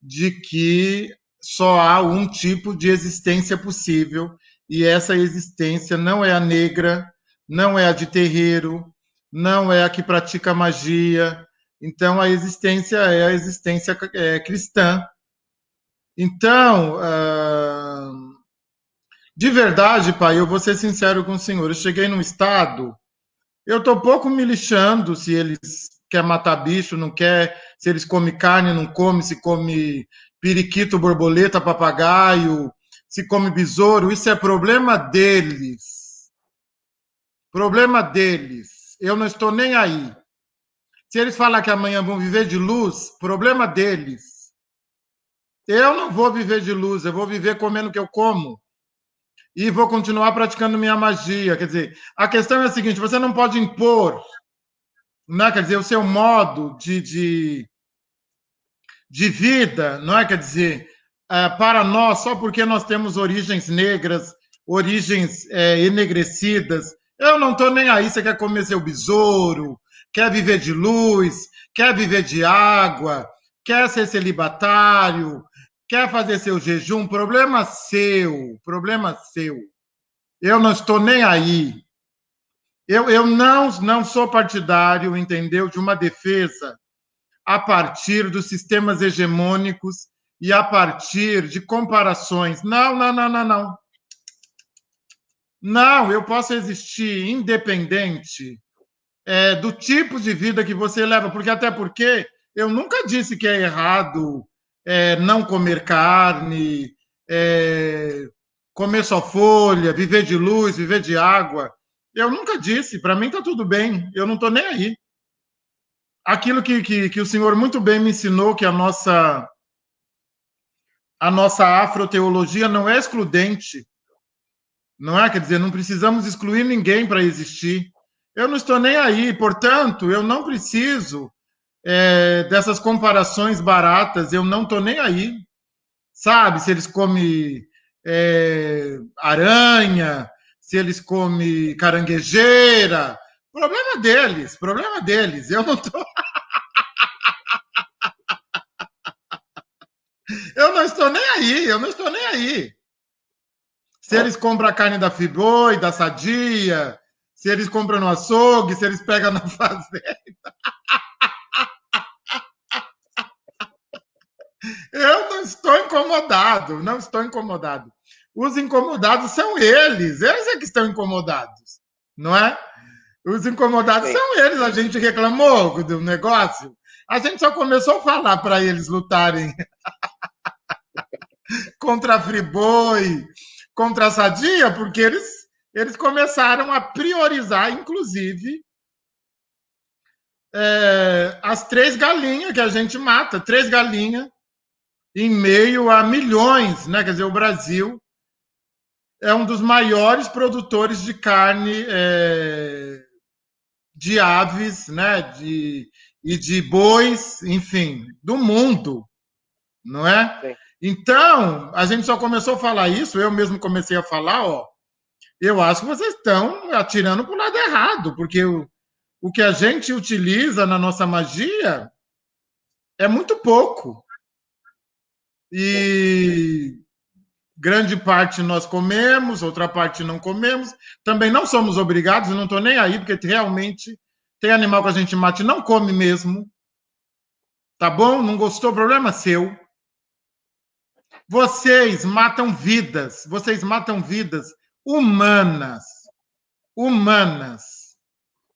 de que só há um tipo de existência possível, e essa existência não é a negra, não é a de terreiro, não é a que pratica magia. Então, a existência é a existência cristã. Então, de verdade, pai, eu vou ser sincero com o senhor, eu cheguei num estado, eu estou pouco me lixando se eles querem matar bicho, não quer, se eles comem carne, não come, se come periquito, borboleta, papagaio, se come besouro, isso é problema deles. Problema deles. Eu não estou nem aí. Se eles falar que amanhã vão viver de luz, problema deles. Eu não vou viver de luz, eu vou viver comendo o que eu como. E vou continuar praticando minha magia. Quer dizer, a questão é a seguinte: você não pode impor, né? Quer dizer, o seu modo de vida, não é? Quer dizer, para nós, só porque nós temos origens negras, origens enegrecidas, eu não estou nem aí. Você quer comer seu besouro, quer viver de luz, quer viver de água, quer ser celibatário, quer fazer seu jejum, problema seu, problema seu. Eu não estou nem aí. Eu não sou partidário, entendeu, de uma defesa a partir dos sistemas hegemônicos e a partir de comparações. Não, não, não, não, não. Não, eu posso existir independente do tipo de vida que você leva, porque até porque eu nunca disse que é errado não comer carne, comer só folha, viver de luz, viver de água. Eu nunca disse, para mim está tudo bem, eu não estou nem aí. Aquilo que o senhor muito bem me ensinou, que a nossa afroteologia não é excludente, não é? Quer dizer, não precisamos excluir ninguém para existir. Eu não estou nem aí, portanto, eu não preciso dessas comparações baratas, eu não estou nem aí. Sabe, se eles comem aranha, se eles comem caranguejeira, problema deles, problema deles. Eu não estou. Eu não estou nem aí, eu não estou nem aí. Se eles compram a carne da Friboi, da Sadia, se eles compram no açougue, se eles pegam na fazenda. Eu não estou incomodado, não estou incomodado. Os incomodados são eles é que estão incomodados, não é? Os incomodados são eles. A gente reclamou do negócio, a gente só começou a falar para eles lutarem contra a Friboi, contra a Sadia, porque eles começaram a priorizar, inclusive, as 3 galinhas que a gente mata, 3 galinhas em meio a milhões, né? Quer dizer, o Brasil é um dos maiores produtores de carne de aves, né? E de bois, enfim, do mundo, não é? Sim. Então, a gente só começou a falar isso, eu mesmo comecei a falar, eu acho que vocês estão atirando para o lado errado, porque o que a gente utiliza na nossa magia é muito pouco. E grande parte nós comemos, outra parte não comemos. Também não somos obrigados, não estou nem aí, porque realmente tem animal que a gente mata e não come mesmo. Tá bom? Não gostou? Problema seu. Vocês matam vidas humanas. Humanas.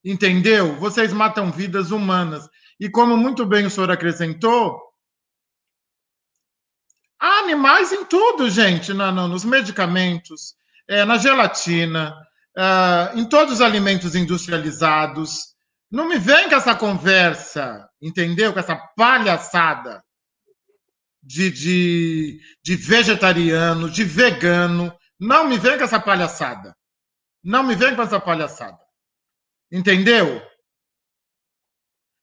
Entendeu? Vocês matam vidas humanas. E como muito bem o senhor acrescentou, animais em tudo, gente, nos medicamentos, na gelatina, em todos os alimentos industrializados. Não me vem com essa conversa, entendeu? Com essa palhaçada de vegetariano, de vegano. Não me vem com essa palhaçada. Não me vem com essa palhaçada. Entendeu?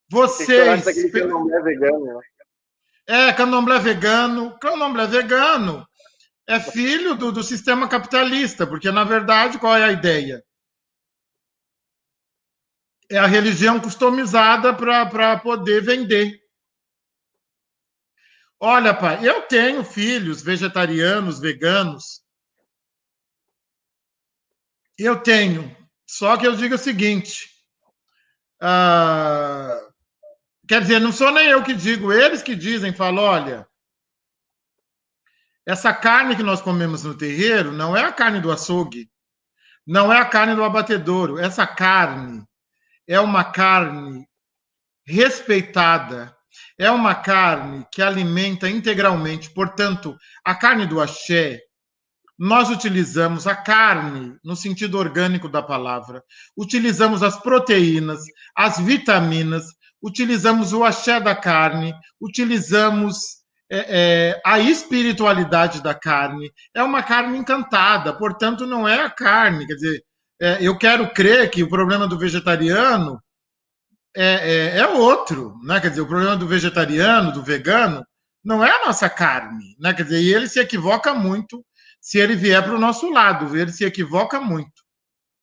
Vocês. Que candomblé vegano, né? Candomblé vegano. Candomblé vegano é filho do sistema capitalista, porque, na verdade, qual é a ideia? É a religião customizada para poder vender. Olha, pai, eu tenho filhos vegetarianos, veganos. Eu tenho. Só que eu digo o seguinte. Quer dizer, não sou nem eu que digo, eles que dizem, falam, olha, essa carne que nós comemos no terreiro não é a carne do açougue, não é a carne do abatedouro. Essa carne é uma carne respeitada, é uma carne que alimenta integralmente. Portanto, a carne do axé, nós utilizamos a carne no sentido orgânico da palavra, utilizamos as proteínas, as vitaminas, utilizamos o axé da carne, utilizamos a espiritualidade da carne. É uma carne encantada, portanto, não é a carne. Quer dizer, eu quero crer que o problema do vegetariano é outro, né? Quer dizer, o problema do vegetariano, do vegano, não é a nossa carne, né? Quer dizer, e ele se equivoca muito se ele vier para o nosso lado, ele se equivoca muito,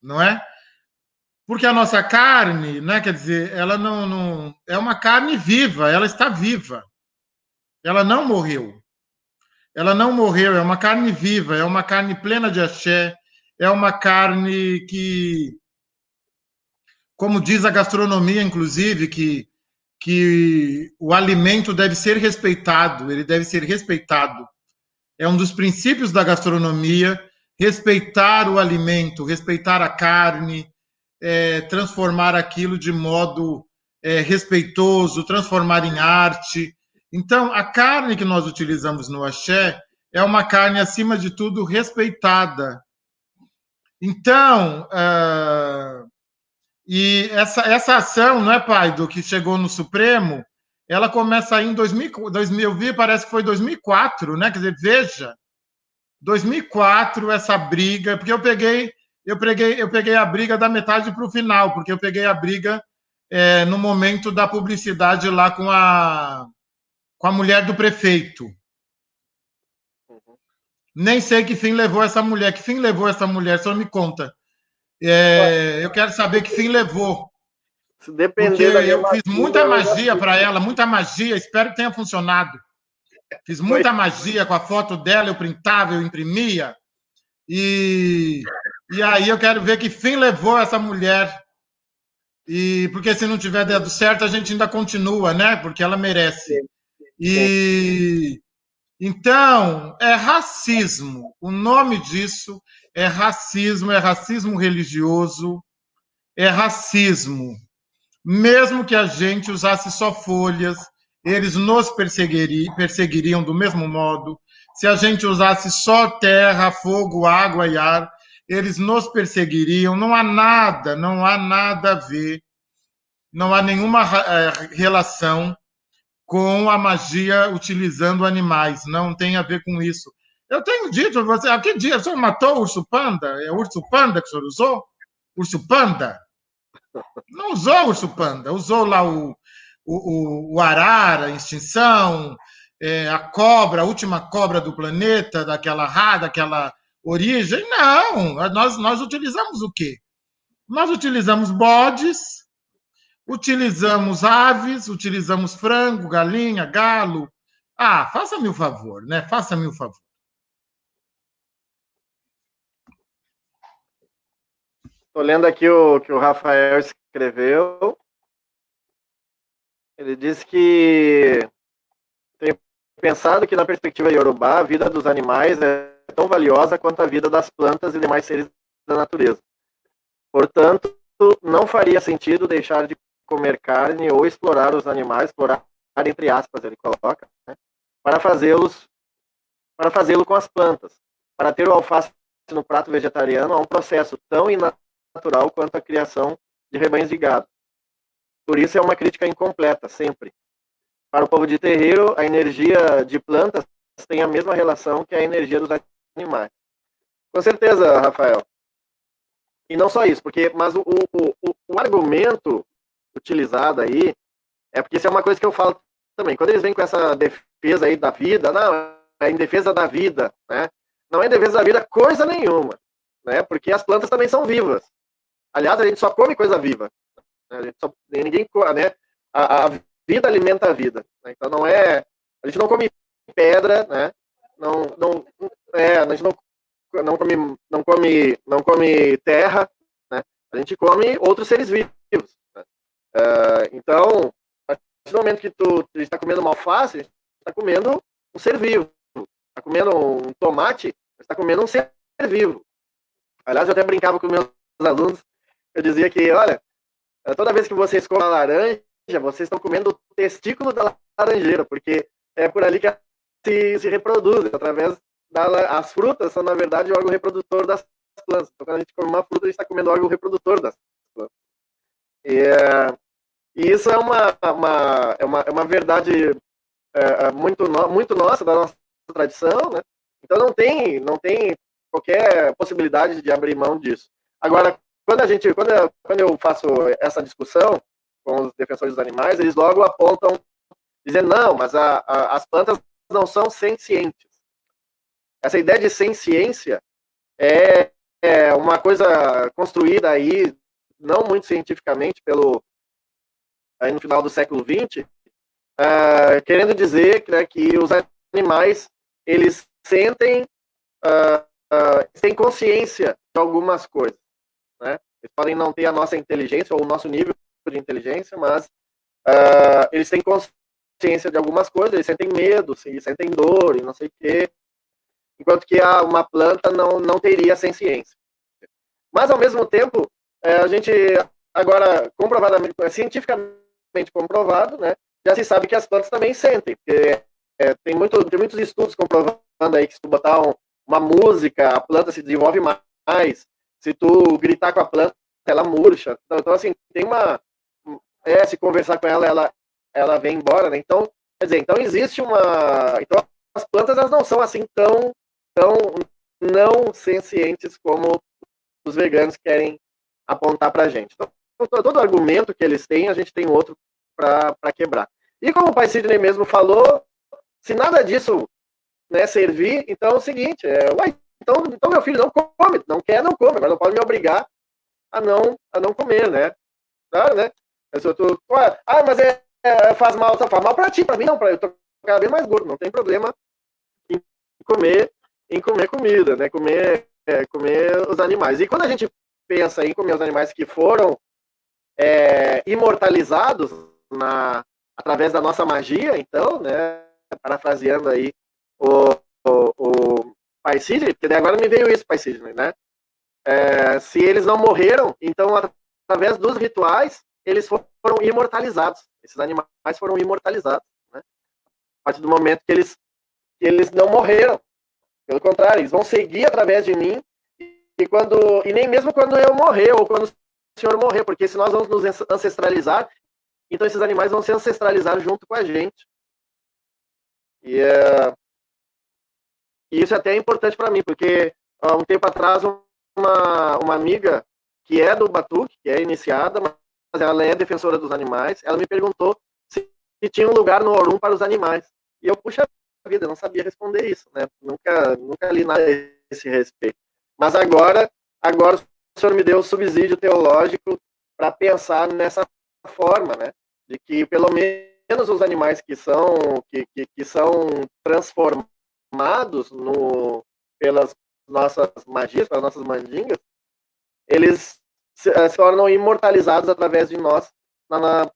não é? Porque a nossa carne, né? Quer dizer, ela não é uma carne viva, ela está viva, ela não morreu. Ela não morreu, é uma carne viva, é uma carne plena de axé, é uma carne que, como diz a gastronomia, inclusive, que o alimento deve ser respeitado, ele deve ser respeitado. É um dos princípios da gastronomia, respeitar o alimento, respeitar a carne, transformar aquilo de modo respeitoso, transformar em arte. Então, a carne que nós utilizamos no axé é uma carne, acima de tudo, respeitada. Então, e essa ação, não é, pai, do que chegou no Supremo, ela começa aí em 2000, eu vi, parece que foi 2004, né? Quer dizer, veja, 2004, essa briga, porque eu peguei a briga da metade para o final, porque eu peguei a briga no momento da publicidade lá com a mulher do prefeito. Nem sei que fim levou essa mulher. Que fim levou essa mulher? Só me conta. Eu quero saber que fim levou. Porque eu fiz muita magia para ela, muita magia. Espero que tenha funcionado. Fiz muita magia com a foto dela, eu printava, eu imprimia. E aí eu quero ver que fim levou essa mulher. E porque se não tiver dado certo, a gente ainda continua, né? Porque ela merece. E então é racismo. O nome disso é racismo religioso, é racismo. Mesmo que a gente usasse só folhas, eles nos perseguiriam do mesmo modo. Se a gente usasse só terra, fogo, água e ar, eles nos perseguiriam. Não há nada a ver, não há nenhuma relação com a magia utilizando animais. Não tem a ver com isso. Eu tenho dito a você, a que dia o senhor matou o urso panda? É o urso panda que o senhor usou? Urso panda? Não usou o urso panda, usou lá o arara, a extinção, a cobra, a última cobra do planeta, daquela origem. Não, nós utilizamos o quê? Nós utilizamos bodes, utilizamos aves, utilizamos frango, galinha, galo. Faça-me o favor, né? Faça-me o favor. Estou lendo aqui o que o Rafael escreveu. Ele disse que tem pensado que, na perspectiva iorubá, a vida dos animais é tão valiosa quanto a vida das plantas e demais seres da natureza. Portanto, não faria sentido deixar de comer carne ou explorar os animais, explorar entre aspas, ele coloca, né, para fazê-los para fazê-lo com as plantas. Para ter o alface no prato vegetariano, há um processo tão natural quanto a criação de rebanhos de gado. Por isso é uma crítica incompleta, sempre. Para o povo de terreiro, a energia de plantas tem a mesma relação que a energia dos animais. Com certeza, Rafael. E não só isso, mas o argumento utilizado aí é porque isso é uma coisa que eu falo também. Quando eles vêm com essa defesa aí da vida, não, é em defesa da vida, né? Não é em defesa da vida coisa nenhuma, né? Porque as plantas também são vivas. Aliás, a gente só come coisa viva. Ninguém, né? A vida alimenta a vida. Né? Então não é, a gente não come pedra, né? A gente não come terra, né? A gente come outros seres vivos. Né? Então, a partir do momento que tu está comendo uma alface, está comendo um ser vivo. Está comendo um tomate, está comendo um ser vivo. Aliás, eu até brincava com meus alunos, eu dizia que, olha, toda vez que vocês comem a laranja, vocês estão comendo o testículo da laranjeira, porque é por ali que se reproduzem, através as frutas são, na verdade, o órgão reprodutor das plantas. Então, quando a gente come uma fruta, a gente está comendo o órgão reprodutor das plantas. E isso é uma verdade muito nossa, da nossa tradição, né? Então não tem qualquer possibilidade de abrir mão disso. Agora, quando eu faço essa discussão com os defensores dos animais, eles logo apontam, dizendo, não, mas as plantas não são sencientes. Essa ideia de senciência é uma coisa construída aí, não muito cientificamente, aí no final do século XX, querendo dizer, né, que os animais, eles sentem, têm consciência de algumas coisas. Né? Eles podem não ter a nossa inteligência ou o nosso nível de inteligência, mas eles têm consciência de algumas coisas, eles sentem medo, eles sentem dor e não sei o quê, enquanto que uma planta não teria senciência. Mas, ao mesmo tempo, a gente agora, comprovadamente, cientificamente comprovado, né, já se sabe que as plantas também sentem, porque tem muitos estudos comprovando aí que se tu botar uma música, a planta se desenvolve mais, se tu gritar com a planta, ela murcha. Então assim, tem se conversar com ela vem embora, né? Então, quer dizer, então existe então as plantas, elas não são assim tão não sencientes como os veganos querem apontar pra gente. Então, todo argumento que eles têm, a gente tem outro para quebrar. E como o pai Sidney mesmo falou, se nada disso, né, servir, então é o seguinte, então meu filho não come, não quer, não come, agora não pode me obrigar a não comer, né? Claro, né? Mas faz mal para ti, para mim não, eu tô cada vez mais gordo, não tem problema em comer comida, né? Comer os animais. E quando a gente pensa em comer os animais que foram imortalizados através da nossa magia, então, né? Parafraseando aí o Pai Sidney, porque agora me veio isso, Pai Sidney, né? Se eles não morreram, então, através dos rituais, eles foram imortalizados. Esses animais foram imortalizados, né? A partir do momento que eles não morreram. Pelo contrário, eles vão seguir através de mim, e nem mesmo quando eu morrer, ou quando o senhor morrer, porque se nós vamos nos ancestralizar, então esses animais vão se ancestralizar junto com a gente. E isso até é importante para mim, porque há um tempo atrás uma amiga que é do Batuque, que é iniciada, mas ela é defensora dos animais, ela me perguntou se tinha um lugar no Orum para os animais. E eu, puxa vida, eu não sabia responder isso, né? Nunca li nada a esse respeito. Mas agora o senhor me deu o subsídio teológico para pensar nessa forma, né? De que pelo menos os animais que são transformados pelas nossas magias, pelas nossas mandingas, eles se tornam imortalizados através de nós pela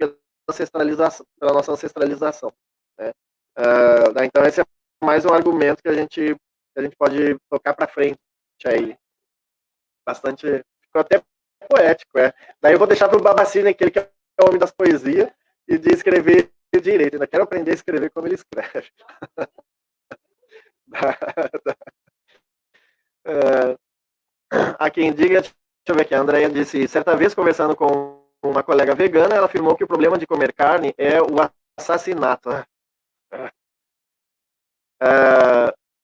nossa ancestralização. Né? Então esse é mais um argumento que a gente pode tocar para frente aí. Bastante, ficou até poético. Daí eu vou deixar para o Babacine, aquele que é o homem das poesias, e de escrever direito. Ainda quero aprender a escrever como ele escreve. Há quem diga, deixa eu ver aqui, a Andrea disse, certa vez conversando com uma colega vegana, ela afirmou que o problema de comer carne é o assassinato.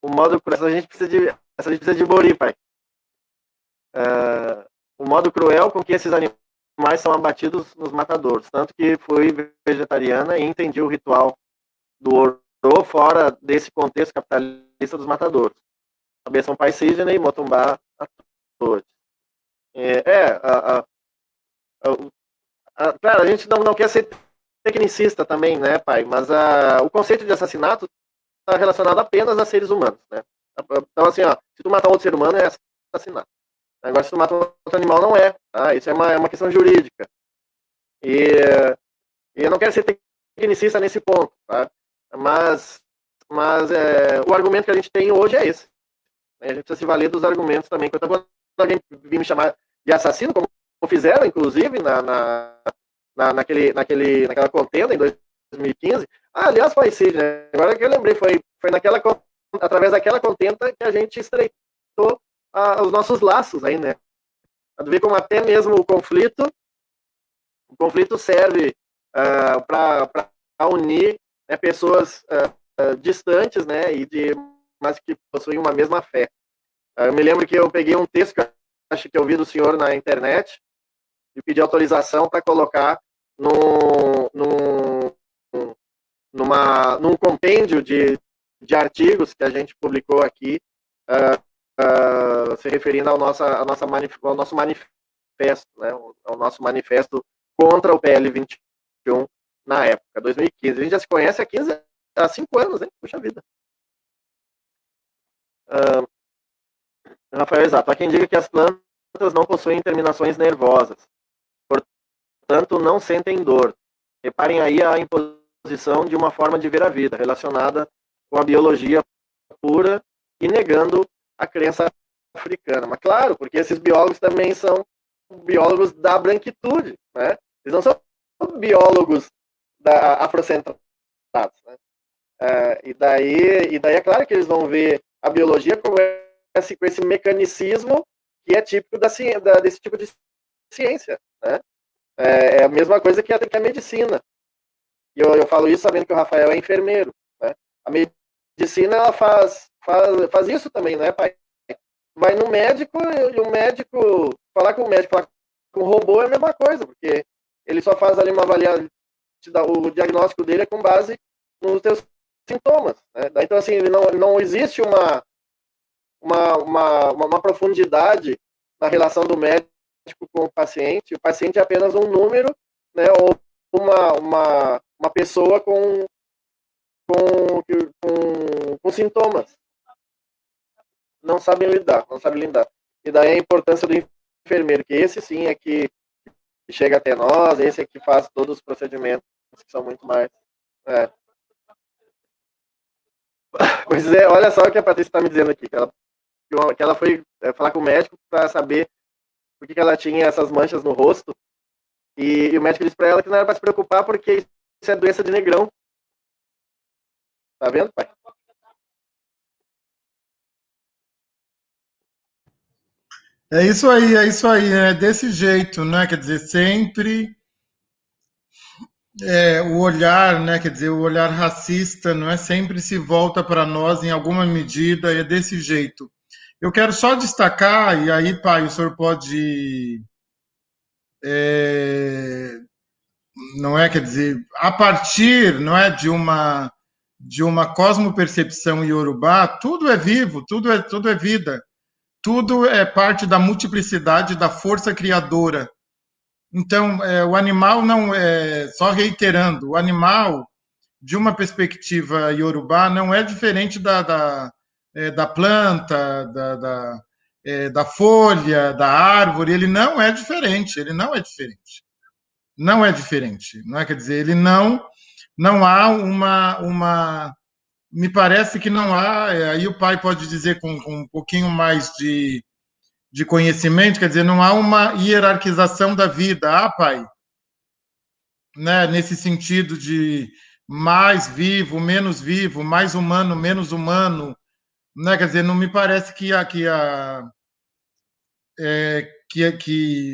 O modo cruel, essa a gente precisa de Bori, pai. O modo cruel com que esses animais são abatidos nos matadouros. Tanto que fui vegetariana e entendi o ritual do Oro fora desse contexto capitalista dos matadouros. A benção Pai Sidney, Motumbá, a todos. Claro, a gente não quer ser tecnicista também, né, pai? Mas o conceito de assassinato está relacionado apenas a seres humanos, né? Então, assim, ó, se tu matar outro ser humano, é assassinato. Agora, se tu mata outro animal, não é. Tá? Isso é uma questão jurídica. E eu não quero ser tecnicista nesse ponto, tá? Mas o argumento que a gente tem hoje é esse. A gente precisa se valer dos argumentos também. Quando alguém vir me chamar de assassino, como fizeram, inclusive, naquela contenda em 2015. Aliás, foi sim, né? Agora que eu lembrei, foi através daquela contenda que a gente estreitou os nossos laços aí, né? A ver como até mesmo o conflito serve para unir, né, pessoas distantes, né, mas que possuem uma mesma fé. Eu me lembro que eu peguei um texto que eu acho que eu vi do senhor na internet e pedi autorização para colocar num compêndio de artigos que a gente publicou aqui, se referindo ao nosso manifesto, né, ao nosso manifesto contra o PL 21 na época, 2015. A gente já se conhece há 5 anos, hein? Puxa vida. Rafael, exato. Há quem diga que as plantas não possuem terminações nervosas, portanto não sentem dor. Reparem aí a imposição de uma forma de ver a vida, relacionada com a biologia pura e negando a crença africana. Mas claro, porque esses biólogos também são biólogos da branquitude, né? Eles não são biólogos afrocentrados, né? E daí é claro que eles vão ver a biologia com esse mecanicismo que é típico desse tipo de ciência, né? É a mesma coisa que a medicina. E eu falo isso sabendo que o Rafael é enfermeiro, né? A medicina ela faz isso também, né, pai? Vai no médico e o médico falar com o robô é a mesma coisa, porque ele só faz ali uma avaliação, o diagnóstico dele é com base nos teus sintomas, né? Então, assim, não existe uma profundidade na relação do médico com o paciente é apenas um número, né, ou uma pessoa com sintomas. Não sabem lidar. E daí a importância do enfermeiro, que esse sim é que chega até nós, esse é que faz todos os procedimentos, que são muito mais. Pois é, olha só o que a Patrícia está me dizendo aqui, que ela foi falar com o médico para saber por que ela tinha essas manchas no rosto, e o médico disse para ela que não era para se preocupar, porque isso é doença de negrão. Tá vendo, pai? É isso aí, é desse jeito, né? Quer dizer, sempre o olhar, né? Quer dizer, o olhar racista, não é? Sempre se volta para nós em alguma medida, é desse jeito. Eu quero só destacar, e aí, pai, o senhor pode, não é? Quer dizer, a partir, não é, de uma cosmopercepção iorubá, tudo é vivo, tudo é vida, tudo é parte da multiplicidade da força criadora. Então, o animal não é, só reiterando, o animal, de uma perspectiva iorubá, não é diferente da planta, da folha, da árvore, ele não é diferente, não é diferente, não é? Quer dizer, ele não há me parece que não há, aí o pai pode dizer com um pouquinho mais de conhecimento, quer dizer, não há uma hierarquização da vida, pai, né, nesse sentido de mais vivo, menos vivo, mais humano, menos humano, né? Quer dizer, não me parece que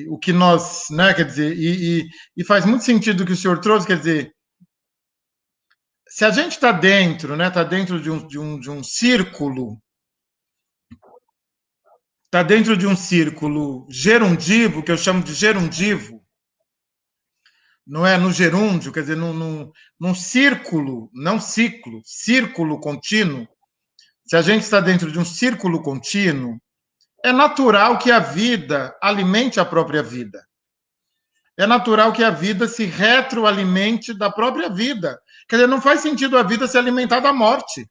o que nós, né? Quer dizer, e faz muito sentido o que o senhor trouxe, quer dizer, se a gente está dentro, né? Está dentro de um círculo, está dentro de um círculo gerundivo, que eu chamo de gerundivo, não é no gerúndio, quer dizer, num círculo, não ciclo, círculo contínuo. Se a gente está dentro de um círculo contínuo, é natural que a vida alimente a própria vida. É natural que a vida se retroalimente da própria vida. Quer dizer, não faz sentido a vida se alimentar da morte.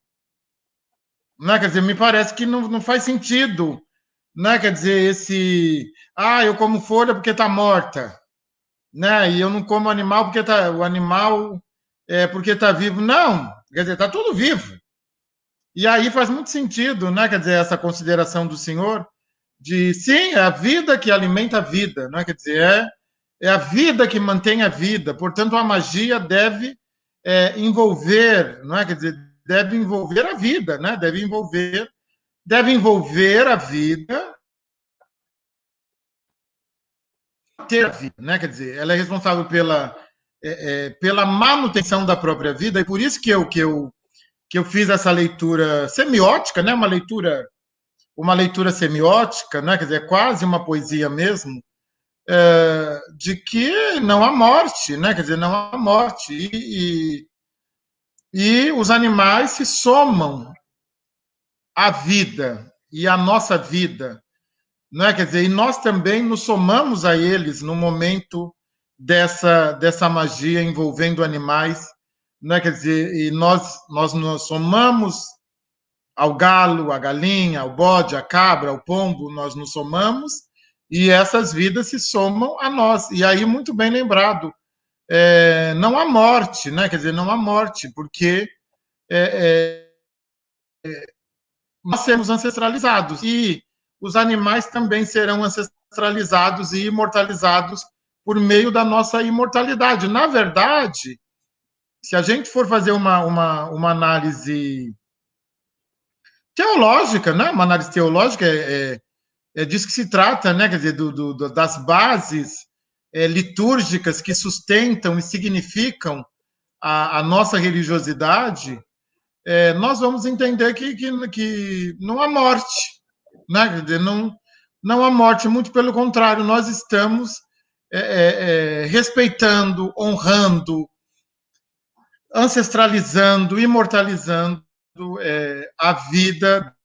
Né? Quer dizer, me parece que não faz sentido. Né? Quer dizer, eu como folha porque está morta. Né? E eu não como animal porque o animal é porque está vivo. Não, quer dizer, está tudo vivo. E aí faz muito sentido, né? Quer dizer, essa consideração do senhor de sim, é a vida que alimenta a vida, né? Quer dizer, é a vida que mantém a vida. Portanto, a magia deve envolver, não é? Quer dizer, deve envolver a vida, né? Deve envolver a vida, ter a vida, né? Quer dizer, ela é responsável pela manutenção da própria vida, e por isso que eu fiz essa leitura semiótica, né? Uma leitura semiótica, né? Quer dizer, quase uma poesia mesmo, de que não há morte, né? Quer dizer, não há morte. E os animais se somam à vida e à nossa vida, né? Quer dizer, e nós também nos somamos a eles no momento dessa magia envolvendo animais, né? Quer dizer, e nós nos somamos ao galo, à galinha, ao bode, à cabra, ao pombo, nós nos somamos e essas vidas se somam a nós. E aí, muito bem lembrado, não há morte, né? Quer dizer, não há morte, porque nós seremos ancestralizados e os animais também serão ancestralizados e imortalizados por meio da nossa imortalidade. Na verdade, se a gente for fazer uma análise teológica, né? Uma análise teológica é disso que se trata, né? Quer dizer, das bases litúrgicas que sustentam e significam a nossa religiosidade, nós vamos entender que não há morte, né? Quer dizer, não há morte, muito pelo contrário, nós estamos respeitando, honrando, ancestralizando, imortalizando a vida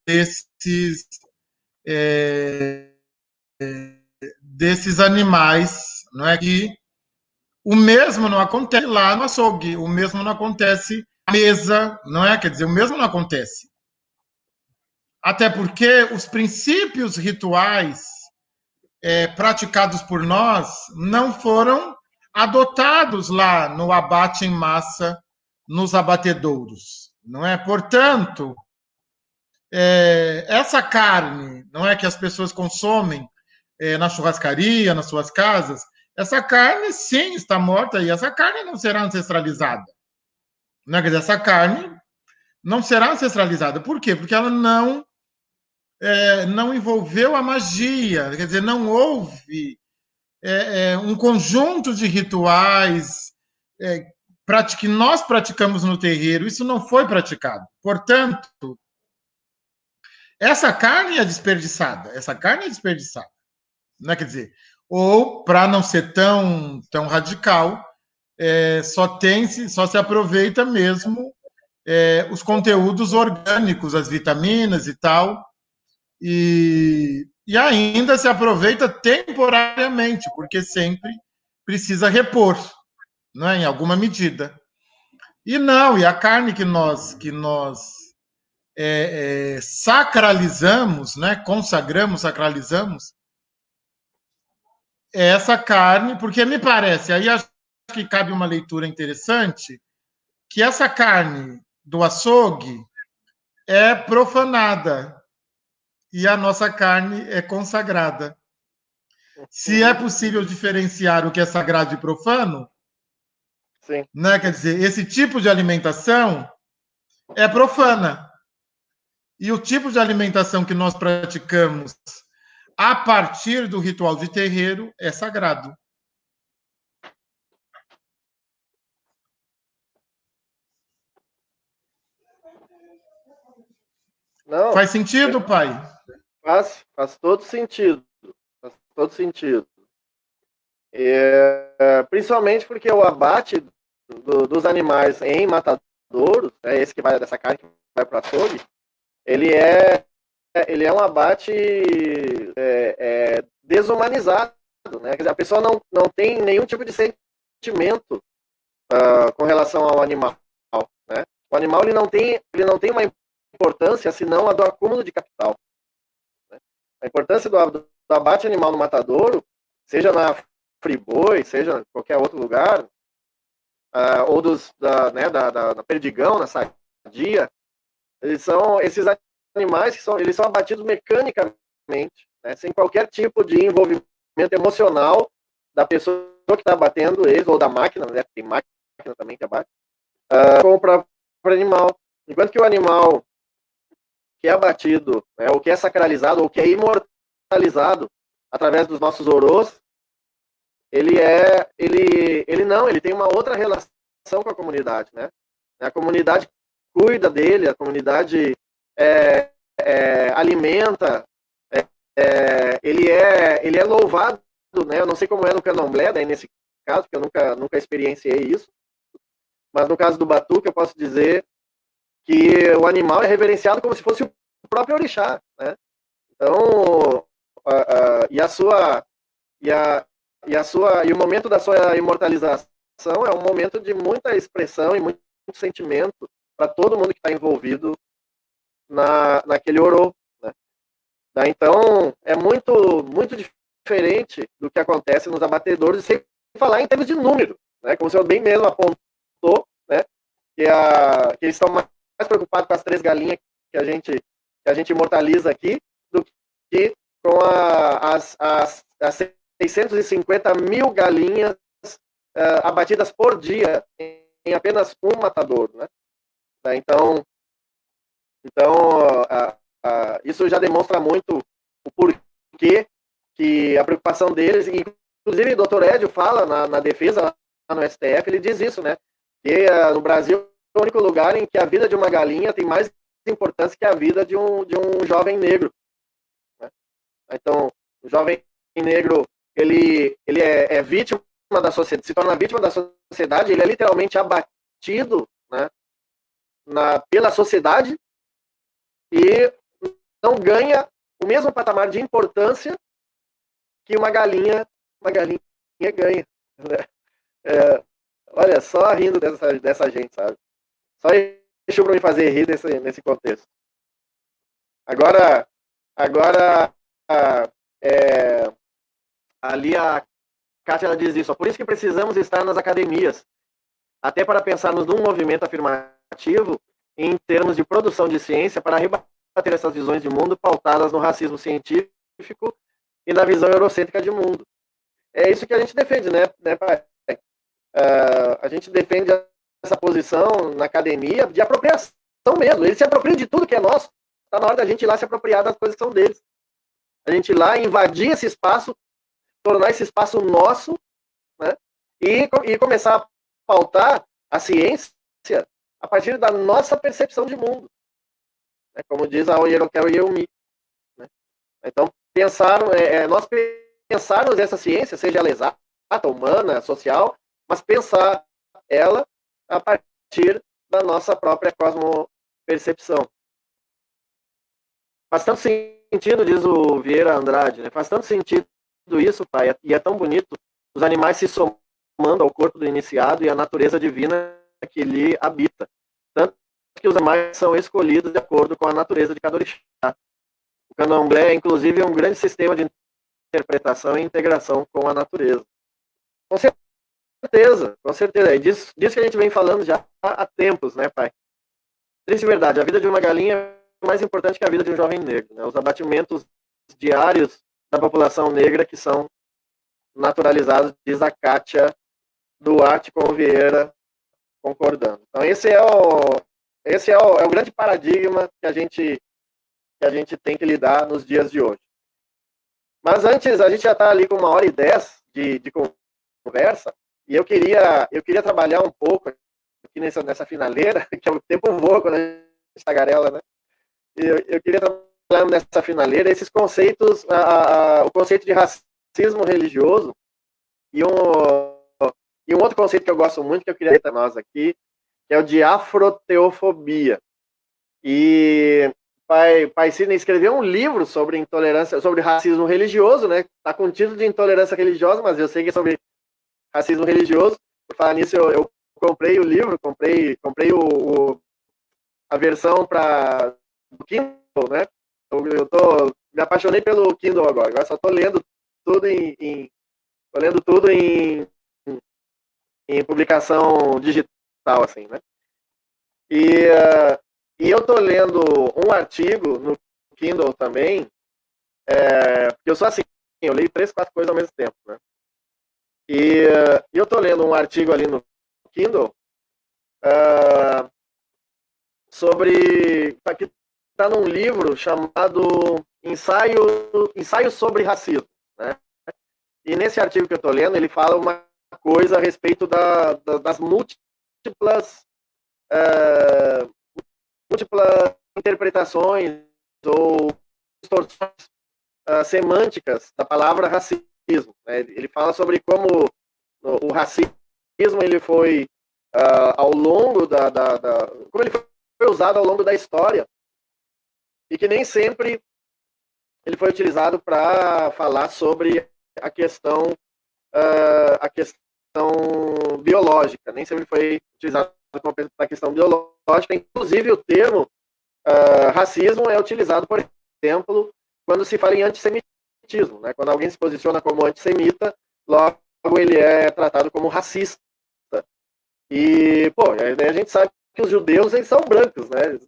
desses animais, não é? Que o mesmo não acontece lá no açougue, o mesmo não acontece na mesa, não é? Quer dizer, o mesmo não acontece. Até porque os princípios rituais praticados por nós não foram adotados lá no abate em massa, nos abatedouros, não é? Portanto, essa carne, não é, que as pessoas consomem na churrascaria, nas suas casas, essa carne sim está morta e essa carne não será ancestralizada. Não é? Quer dizer, essa carne não será ancestralizada. Por quê? Porque ela não envolveu a magia, quer dizer, não houve um conjunto de rituais que nós praticamos no terreiro, isso não foi praticado. Portanto, essa carne é desperdiçada, Não quer dizer, ou, para não ser tão radical, só se aproveita mesmo os conteúdos orgânicos, as vitaminas e tal, e ainda se aproveita temporariamente, porque sempre precisa repor, não é? Em alguma medida. E a carne que nós sacralizamos, né? Consagramos, sacralizamos, essa carne, porque me parece, aí acho que cabe uma leitura interessante, que essa carne do açougue é profanada e a nossa carne é consagrada. Se é possível diferenciar o que é sagrado e profano, sim, né? Quer dizer, esse tipo de alimentação é profana. E o tipo de alimentação que nós praticamos a partir do ritual de terreiro é sagrado. Não, Faz sentido, pai? faz todo sentido. Faz todo sentido. Principalmente porque o abate dos animais em matadouros, esse que vai dessa carne que vai para açougue, ele é um abate desumanizado, né? Quer dizer, a pessoa não tem nenhum tipo de sentimento com relação ao animal, né? O animal ele não tem uma importância senão a do acúmulo de capital, né? A importância do abate animal no matadouro, seja na Friboi, seja em qualquer outro lugar, ou da Perdigão, na Sadia, esses animais eles são abatidos mecanicamente, né, sem qualquer tipo de envolvimento emocional da pessoa que está abatendo eles, ou da máquina, né, tem máquina também que abate, com o próprio animal. Enquanto que o animal que é abatido, né, ou que é sacralizado, ou que é imortalizado através dos nossos orôs, ele tem uma outra relação com a comunidade, né? A comunidade cuida dele, a comunidade alimenta, ele é louvado, né? Eu não sei como é no candomblé, daí nesse caso, porque eu nunca experienciei isso, mas no caso do batuque eu posso dizer que o animal é reverenciado como se fosse o próprio orixá, né? Então, e o momento da sua imortalização é um momento de muita expressão e muito sentimento para todo mundo que está envolvido naquele orô, né? Então, é muito, muito diferente do que acontece nos abatedouros, sem falar em termos de número, né? Como o senhor bem mesmo apontou, né? Que eles estão mais preocupados com as 3 galinhas que a gente imortaliza aqui do que com as 650 mil galinhas abatidas por dia em apenas um matador, né? Então isso já demonstra muito o porquê que a preocupação deles, inclusive o doutor Edio fala na defesa lá no STF, ele diz isso, né? Que no Brasil é o único lugar em que a vida de uma galinha tem mais importância que a vida de um jovem negro, né? Então, o jovem negro, ele é vítima da sociedade, se torna vítima da sociedade, ele é literalmente abatido, né, pela sociedade e não ganha o mesmo patamar de importância que uma galinha ganha, né? Olha, só rindo dessa gente, sabe? Só isso para me fazer rir nesse contexto. Agora ali a Kátia ela diz isso. Por isso que precisamos estar nas academias, até para pensarmos num movimento afirmativo em termos de produção de ciência para rebater essas visões de mundo pautadas no racismo científico e na visão eurocêntrica de mundo. É isso que a gente defende, né pai? A gente defende essa posição na academia de apropriação mesmo. Eles se apropriam de tudo que é nosso. Está na hora da gente ir lá se apropriar das coisas que são deles. A gente ir lá invadir esse espaço, tornar esse espaço nosso, né? E começar a pautar a ciência a partir da nossa percepção de mundo, né? Como diz a Oyerokel Yeumi, né? Então, nós pensarmos essa ciência, seja ela exata, humana, social, mas pensar ela a partir da nossa própria cosmopercepção. Faz tanto sentido, diz o Vieira Andrade, né? Faz tanto sentido isso, pai, e é tão bonito os animais se somando ao corpo do iniciado e à natureza divina que lhe habita. Tanto que os animais são escolhidos de acordo com a natureza de cada orixá. O candomblé, inclusive, é um grande sistema de interpretação e integração com a natureza. Com certeza, com certeza. É disso que a gente vem falando já há tempos, né, pai? Triste verdade, a vida de uma galinha é mais importante que a vida de um jovem negro, né? Os abatimentos diários da população negra que são naturalizados, diz a Kátia Duarte com o Vieira, concordando. Então esse é o grande paradigma que a gente a gente tem que lidar nos dias de hoje. Mas antes, a gente já está ali com 1h10 de conversa, e eu queria trabalhar um pouco aqui nessa finaleira, que o tempo voa quando a gente tagarela, né? Eu queria trabalhar nessa finaleira esses conceitos, o conceito de racismo religioso e um outro conceito que eu gosto muito, que eu queria para nós aqui, que é o de afroteofobia. E Pai Sidney escreveu um livro sobre intolerância, sobre racismo religioso, né? Tá com o título de intolerância religiosa, mas eu sei que é sobre racismo religioso. Por falar nisso, eu comprei o livro, comprei a versão para o Kindle, né? Me apaixonei pelo Kindle agora só tô lendo tudo em publicação digital, assim, né? E eu tô lendo um artigo no Kindle também, porque eu sou assim, eu leio 3, 4 coisas ao mesmo tempo, né? E eu tô lendo um artigo ali no Kindle que está num livro chamado Ensaio sobre Racismo, né? E nesse artigo que eu tô lendo, ele fala uma coisa a respeito das múltiplas interpretações ou distorções semânticas da palavra racismo, né? Ele fala sobre como o racismo ele foi ao longo como ele foi usado ao longo da história e que nem sempre ele foi utilizado para falar sobre a questão biológica, nem sempre foi utilizado para a questão biológica. Inclusive o termo racismo é utilizado, por exemplo, quando se fala em antissemitismo, né? Quando alguém se posiciona como antissemita, logo ele é tratado como racista. E, a gente sabe que os judeus, eles são brancos, né?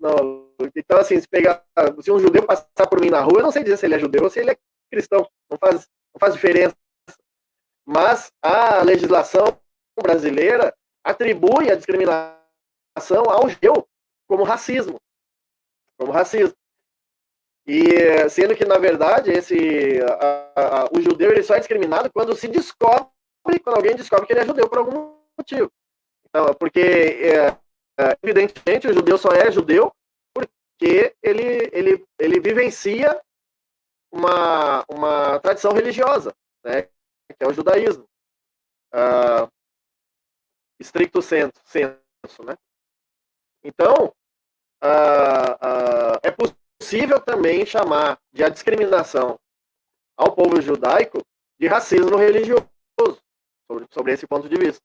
Então, assim, se um judeu passar por mim na rua, eu não sei dizer se ele é judeu ou se ele é cristão. Não faz diferença. Mas a legislação brasileira atribui a discriminação ao judeu como racismo. E sendo que, na verdade, o judeu ele só é discriminado quando alguém descobre que ele é judeu por algum motivo. Então, porque, evidentemente, o judeu só é judeu porque ele vivencia uma tradição religiosa, né, que é o judaísmo. Stricto sensu, né? Então, é possível também chamar de a discriminação ao povo judaico de racismo religioso, sobre esse ponto de vista.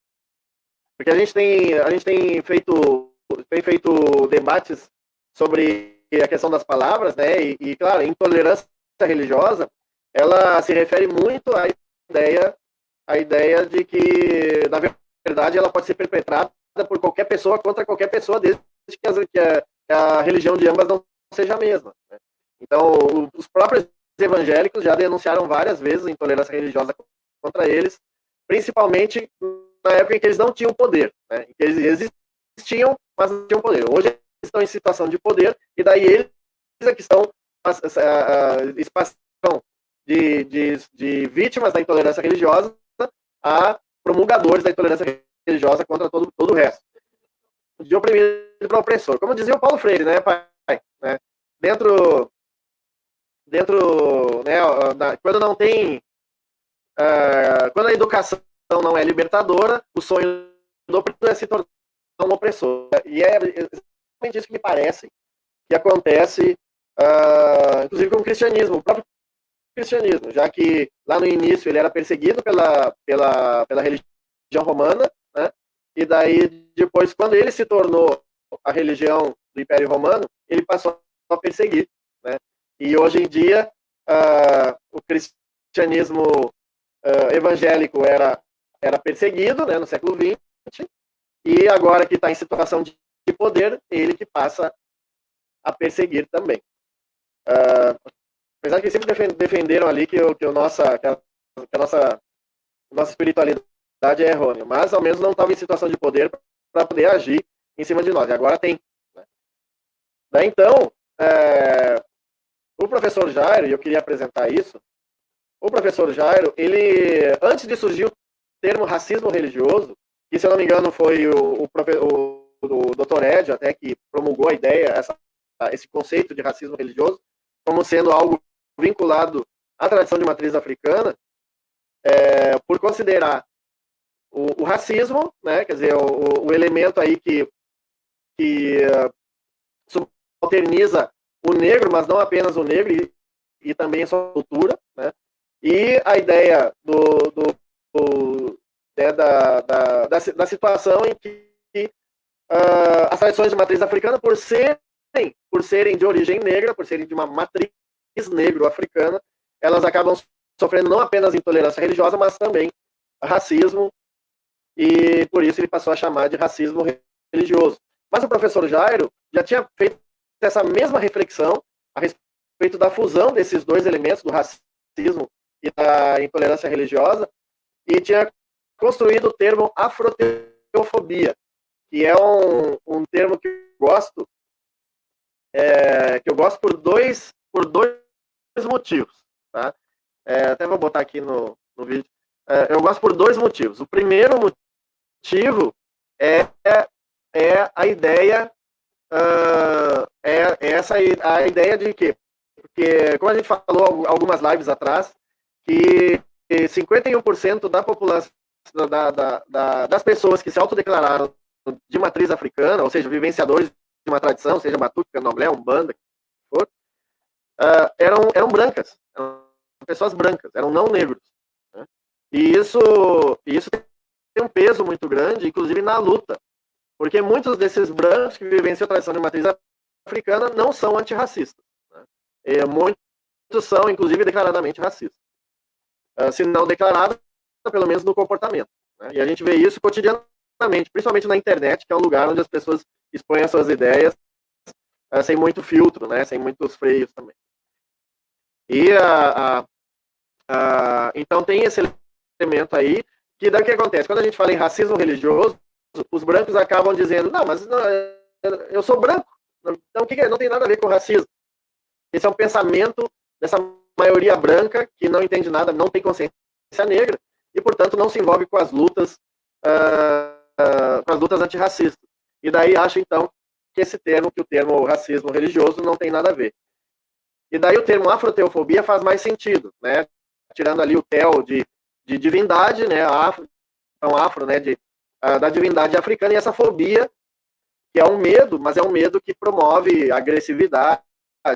Porque a gente tem feito debates sobre a questão das palavras, né? E claro, a intolerância religiosa, ela se refere muito à ideia de que, na verdade, ela pode ser perpetrada por qualquer pessoa contra qualquer pessoa, desde que a religião de ambas não seja a mesma, né? Então, os próprios evangélicos já denunciaram várias vezes a intolerância religiosa contra eles, principalmente na época em que eles não tinham poder, né? Em que eles existiam, mas não tinham poder. Hoje eles estão em situação de poder, e daí eles é que estão de vítimas da intolerância religiosa a promulgadores da intolerância religiosa contra todo o resto. De oprimido para opressor. Como dizia o Paulo Freire, né, pai? Né? Dentro né, quando não tem... quando a educação não é libertadora, o sonho do opressor é se tornar um opressor. E é exatamente isso que me parece que acontece, inclusive com o cristianismo, o próprio cristianismo, já que lá no início ele era perseguido pela religião romana, né? E daí depois, quando ele se tornou a religião do Império Romano, ele passou a perseguir, né? E hoje em dia o cristianismo evangélico era perseguido, né, no século XX, e agora que está em situação de poder, ele que passa a perseguir também. Apesar que sempre defenderam ali que a nossa espiritualidade é errônea, mas ao menos não estava em situação de poder para poder agir em cima de nós, e agora tem, né? Daí então, O professor Jairo, e eu queria apresentar isso, o professor Jairo, ele, antes de surgir o termo racismo religioso, que, se eu não me engano, foi o Dr. Ed até que promulgou a ideia, esse conceito de racismo religioso, como sendo algo vinculado à tradição de matriz africana, por considerar o racismo, né, quer dizer, o elemento aí que subalterniza o negro, mas não apenas o negro, e também a sua cultura, né, e a ideia da situação em que as tradições de matriz africana, por serem de origem negra, por serem de uma matriz negro-africana, elas acabam sofrendo não apenas intolerância religiosa, mas também racismo, e por isso ele passou a chamar de racismo religioso. Mas o professor Jairo já tinha feito essa mesma reflexão a respeito da fusão desses dois elementos, do racismo e da intolerância religiosa, e tinha construído o termo afroteofobia, que é um termo que eu gosto, por dois motivos. Tá? Até vou botar aqui no vídeo. Eu gosto por dois motivos. O primeiro motivo é a ideia, a ideia de que, porque, como a gente falou algumas lives atrás, que 51% da população, das pessoas que se autodeclararam de matriz africana, ou seja, vivenciadores de uma tradição, seja batuque, candomblé, umbanda, que for, eram brancas, eram pessoas brancas, eram não negros. Né? E isso tem um peso muito grande, inclusive na luta, porque muitos desses brancos que vivenciam a tradição de matriz africana não são antirracistas. Né? E muitos são, inclusive, declaradamente racistas. Se não declarado, pelo menos no comportamento. Né? E a gente vê isso cotidianamente, principalmente na internet, que é um lugar onde as pessoas expõem as suas ideias sem muito filtro, né? Sem muitos freios também. E então tem esse elemento aí, que daí o que acontece? Quando a gente fala em racismo religioso, os brancos acabam dizendo, não, mas não, eu sou branco, então não tem nada a ver com racismo. Esse é um pensamento dessa maioria branca que não entende nada, não tem consciência negra e, portanto, não se envolve com as lutas antirracistas. E daí acha, então, que o termo racismo religioso não tem nada a ver. E daí o termo afroteofobia faz mais sentido, né? Tirando ali o teo de divindade, né? Afro, né? Da divindade africana, e essa fobia, que é um medo, mas é um medo que promove agressividade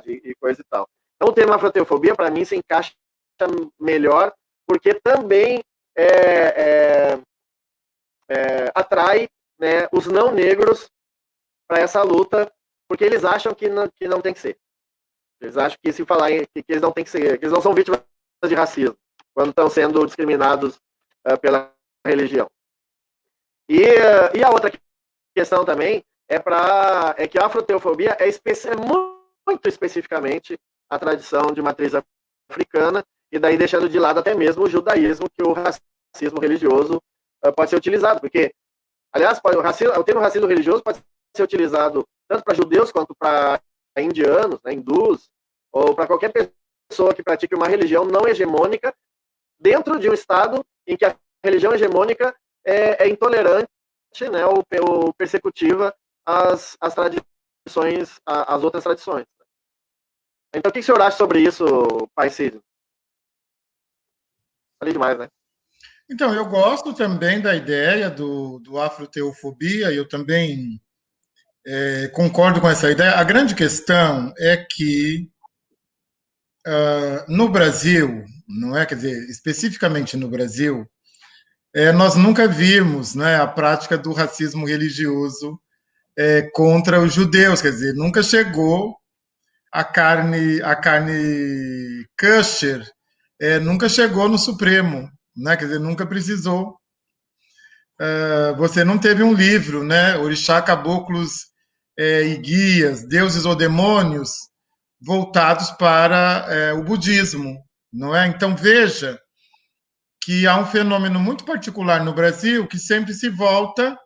e coisa e tal. Então, o termo afroteofobia, para mim, se encaixa melhor, porque também atrai, né, os não negros para essa luta, porque eles acham que não tem que ser. Eles acham que se falar que eles não tem que ser, que eles não são vítimas de racismo, quando estão sendo discriminados pela religião. E a outra questão também é que a afroteofobia é muito especificamente a tradição de matriz africana, e daí deixando de lado até mesmo o judaísmo, que o racismo religioso pode ser utilizado, porque, aliás, o termo racismo religioso pode ser utilizado tanto para judeus quanto para indianos, né, hindus, ou para qualquer pessoa que pratique uma religião não hegemônica dentro de um estado em que a religião hegemônica é intolerante, né, ou persecutiva às tradições, às outras tradições. Então, o que o senhor acha sobre isso, Pai Cídio? Falei demais, né? Então, eu gosto também da ideia do afroteofobia, eu também concordo com essa ideia. A grande questão é que no Brasil, não é? Quer dizer, especificamente no Brasil, nós nunca vimos, né, a prática do racismo religioso contra os judeus, quer dizer, nunca chegou a carne kosher, nunca chegou no Supremo, né? Quer dizer, nunca precisou. Você não teve um livro, né? Orixá, Caboclos e Guias, Deuses ou Demônios, voltados para o budismo, não é? Então veja que há um fenômeno muito particular no Brasil que sempre se volta,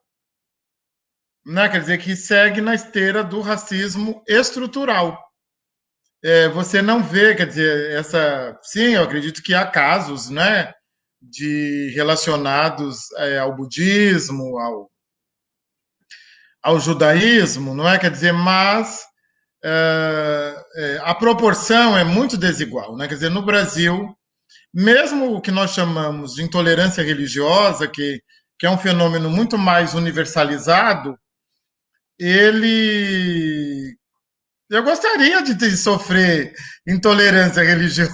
né? Quer dizer, que segue na esteira do racismo estrutural. você não vê, quer dizer, sim, eu acredito que há casos, né, de relacionados ao budismo, ao judaísmo, não é? Quer dizer, mas a proporção é muito desigual, né? Quer dizer, no Brasil, mesmo o que nós chamamos de intolerância religiosa, que é um fenômeno muito mais universalizado, ele. Eu gostaria de sofrer intolerância religiosa.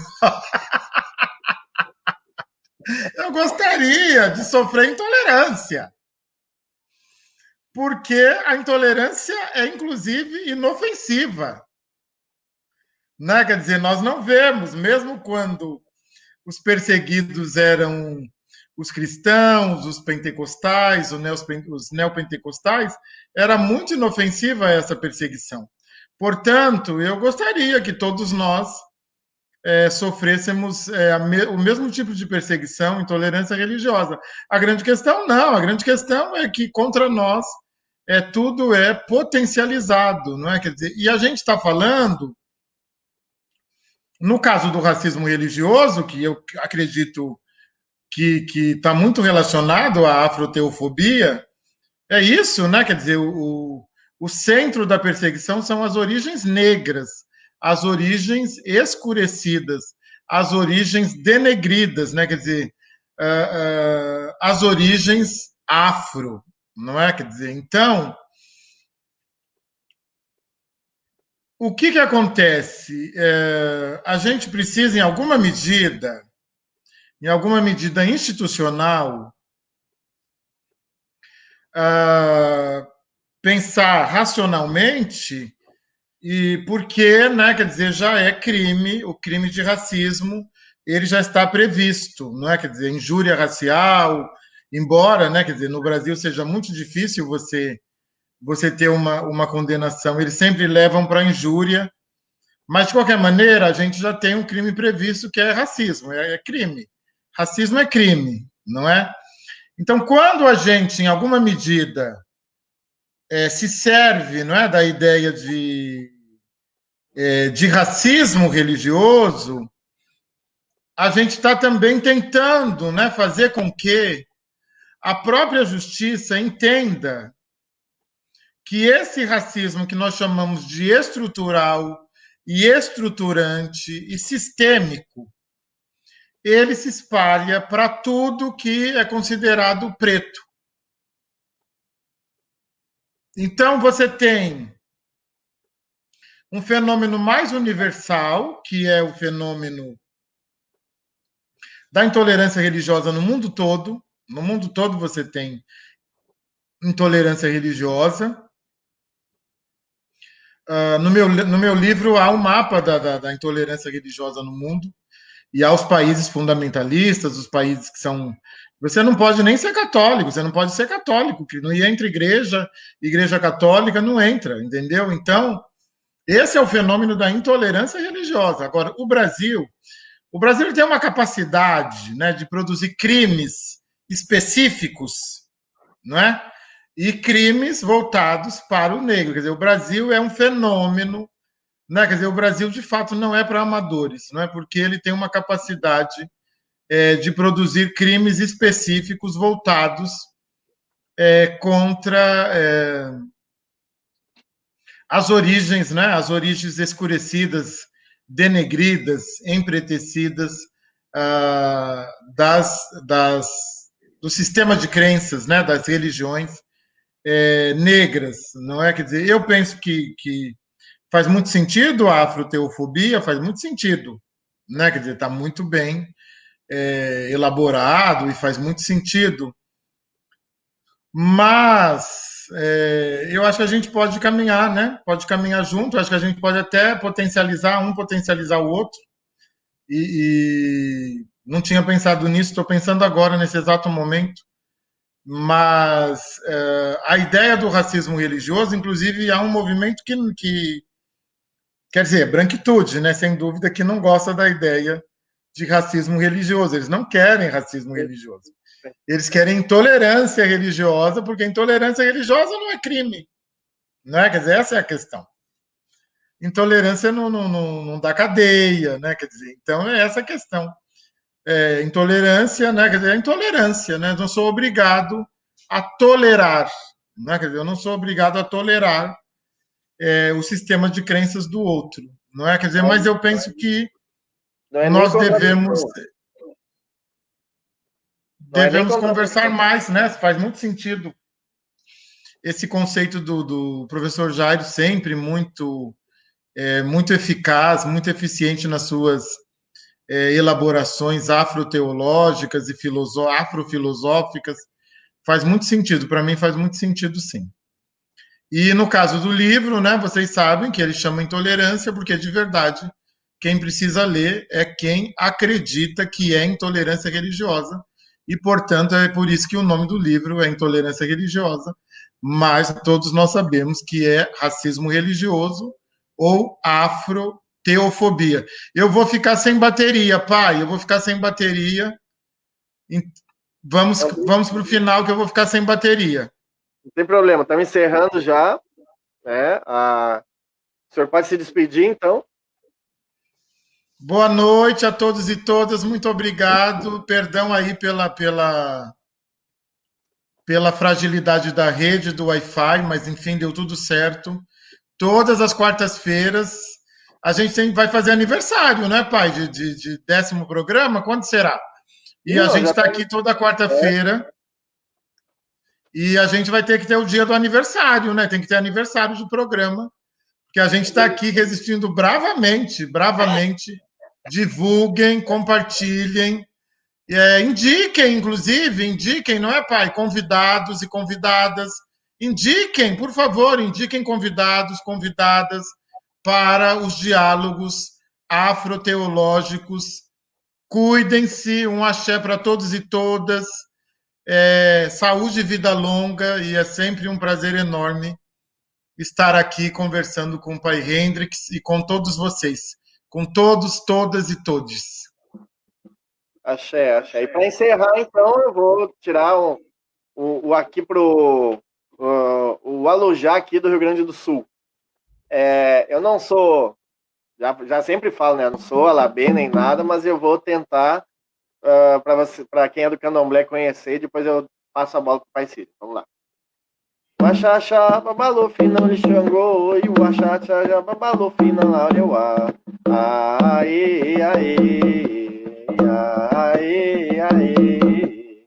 Eu gostaria de sofrer intolerância. Porque a intolerância é, inclusive, inofensiva. Né? Quer dizer, nós não vemos, mesmo quando os perseguidos eram os cristãos, os pentecostais, os neopentecostais, era muito inofensiva essa perseguição. Portanto, eu gostaria que todos nós sofrêssemos o mesmo tipo de perseguição, intolerância religiosa. A grande questão não, a grande questão é que contra nós tudo é potencializado, não é? Quer dizer, e a gente está falando, no caso do racismo religioso, que eu acredito que está muito relacionado à afroteofobia, é isso, né? Quer dizer, o centro da perseguição são as origens negras, as origens escurecidas, as origens denegridas, né? Quer dizer, as origens afro, não é? Quer dizer, então, o que acontece? A gente precisa, em alguma medida institucional, pensar racionalmente, e porque, né, quer dizer, já é crime, o crime de racismo, ele já está previsto, não é? Quer dizer, injúria racial, embora, né, quer dizer, no Brasil seja muito difícil você ter uma condenação, eles sempre levam para injúria, mas de qualquer maneira a gente já tem um crime previsto que é racismo, é crime. Racismo é crime, não é? Então, quando a gente, em alguma medida, se serve, não é, da ideia de racismo religioso, a gente está também tentando, né, fazer com que a própria justiça entenda que esse racismo que nós chamamos de estrutural e estruturante e sistêmico, ele se espalha para tudo que é considerado preto. Então, você tem um fenômeno mais universal, que é o fenômeno da intolerância religiosa no mundo todo. No mundo todo você tem intolerância religiosa. No meu livro há um mapa da intolerância religiosa no mundo, e há os países fundamentalistas, os países que são. Você não pode nem ser católico, você não pode ser católico, que não entra igreja católica não entra, entendeu? Então, esse é o fenômeno da intolerância religiosa. Agora, o Brasil tem uma capacidade, né, de produzir crimes específicos, não é? E crimes voltados para o negro. Quer dizer, o Brasil é um fenômeno, né? Quer dizer, o Brasil de fato não é para amadores, não é? Porque ele tem uma capacidade de produzir crimes específicos voltados contra as origens, né? As origens escurecidas, denegridas, empretecidas do sistema de crenças, né? Das religiões negras, não é? Quer dizer, eu penso que faz muito sentido a afroteofobia, faz muito sentido, né? Quer dizer, está muito bem elaborado e faz muito sentido. Mas eu acho que a gente pode caminhar, né? Pode caminhar junto. Acho que a gente pode até potencializar o outro. E não tinha pensado nisso, estou pensando agora, nesse exato momento. Mas a ideia do racismo religioso, inclusive, há um movimento que quer dizer, branquitude, né? Sem dúvida que não gosta da ideia de racismo religioso. Eles não querem racismo religioso. Eles querem intolerância religiosa, porque intolerância religiosa não é crime. Não é? Quer dizer, essa é a questão. intolerância não dá cadeia, né? Quer dizer, então é essa a questão. Intolerância, né? Quer dizer, é intolerância, né? Eu não sou obrigado a tolerar, né? Quer dizer, eu não sou obrigado a tolerar o sistema de crenças do outro, não é? Quer dizer, mas eu penso que Não é nem nós devemos contradição. Não é nem conversar contradição. mais, né? Faz muito sentido esse conceito do professor Jairo, sempre muito eficaz, muito eficiente nas suas elaborações afroteológicas e afrofilosóficas. Faz muito sentido, para mim faz muito sentido, sim. E no caso do livro, né, vocês sabem que ele chama Intolerância, porque de verdade quem precisa ler é quem acredita que é intolerância religiosa. E, portanto, é por isso que o nome do livro é Intolerância Religiosa, mas todos nós sabemos que é racismo religioso ou afroteofobia. Eu vou ficar sem bateria, pai, eu vou ficar sem bateria. Vamos para o final que eu vou ficar sem bateria. Não tem problema, estamos encerrando já. Né? O senhor pode se despedir, então? Boa noite a todos e todas, muito obrigado. Perdão aí pela fragilidade da rede, do Wi-Fi, mas enfim, deu tudo certo. Todas as quartas-feiras a gente vai fazer aniversário, né, pai? De 10º programa? Quando será? E a Não, gente já está tá... aqui toda quarta-feira. E a gente vai ter que ter o dia do aniversário, né? Tem que ter aniversário do programa, porque a gente está aqui resistindo bravamente, bravamente. Divulguem, compartilhem, indiquem, inclusive, indiquem, não é, pai? Convidados e convidadas. Indiquem, por favor, indiquem convidados, convidadas para os diálogos afroteológicos. Cuidem-se, um axé para todos e todas. Saúde e vida longa, e é sempre um prazer enorme estar aqui conversando com o pai Hendrix e com todos vocês, com todos, todas e todes. Axé, axé. E para encerrar, então, eu vou tirar o aqui pro o Alujá aqui do Rio Grande do Sul. Eu não sou, já sempre falo, né? Eu não sou alabê nem nada, mas eu vou tentar para quem é do Candomblé conhecer, depois eu passo a bola para o Pai Círio. Vamos lá. Wachacha babalô fina lixangô e o wachacha já babalô fina laureuá. Aê, aê, aê, aê.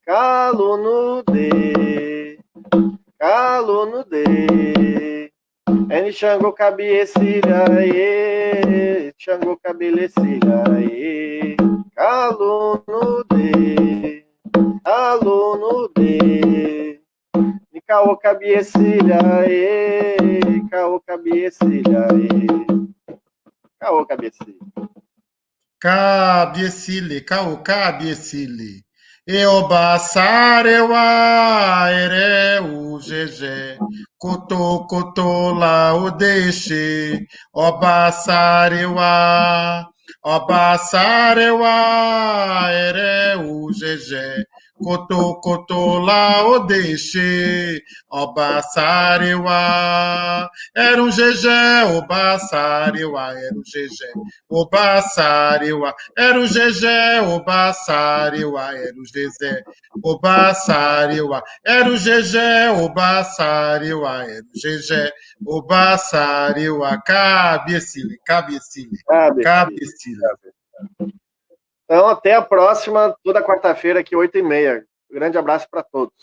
Calo no de, calo no de. Eni Xangô cabelecilha, Xangô cabelecilha, calo no de, calo no de. Caô cabelecilha, caô cabelecilha, caô cabelecilha. Cabiecile, cabiecile. Eobasarewa, ereu, gegé. Cotô, lá, o deixe. Obasarewa, ereu, gegé. Cotô, lá, o deixe. Obasarewa, era um gegé, obasarewa, era um gegé. O Bassariwa, era o Gegé, o Bassariwa, era o Gezé, o Bassariwa, era o Gegé, o Bassariwa, era o Gegé, o Bassariwa, cabeçile, cabeçile, cabeçile. Então, até a próxima, toda quarta-feira, aqui, 8h30. Um grande abraço para todos.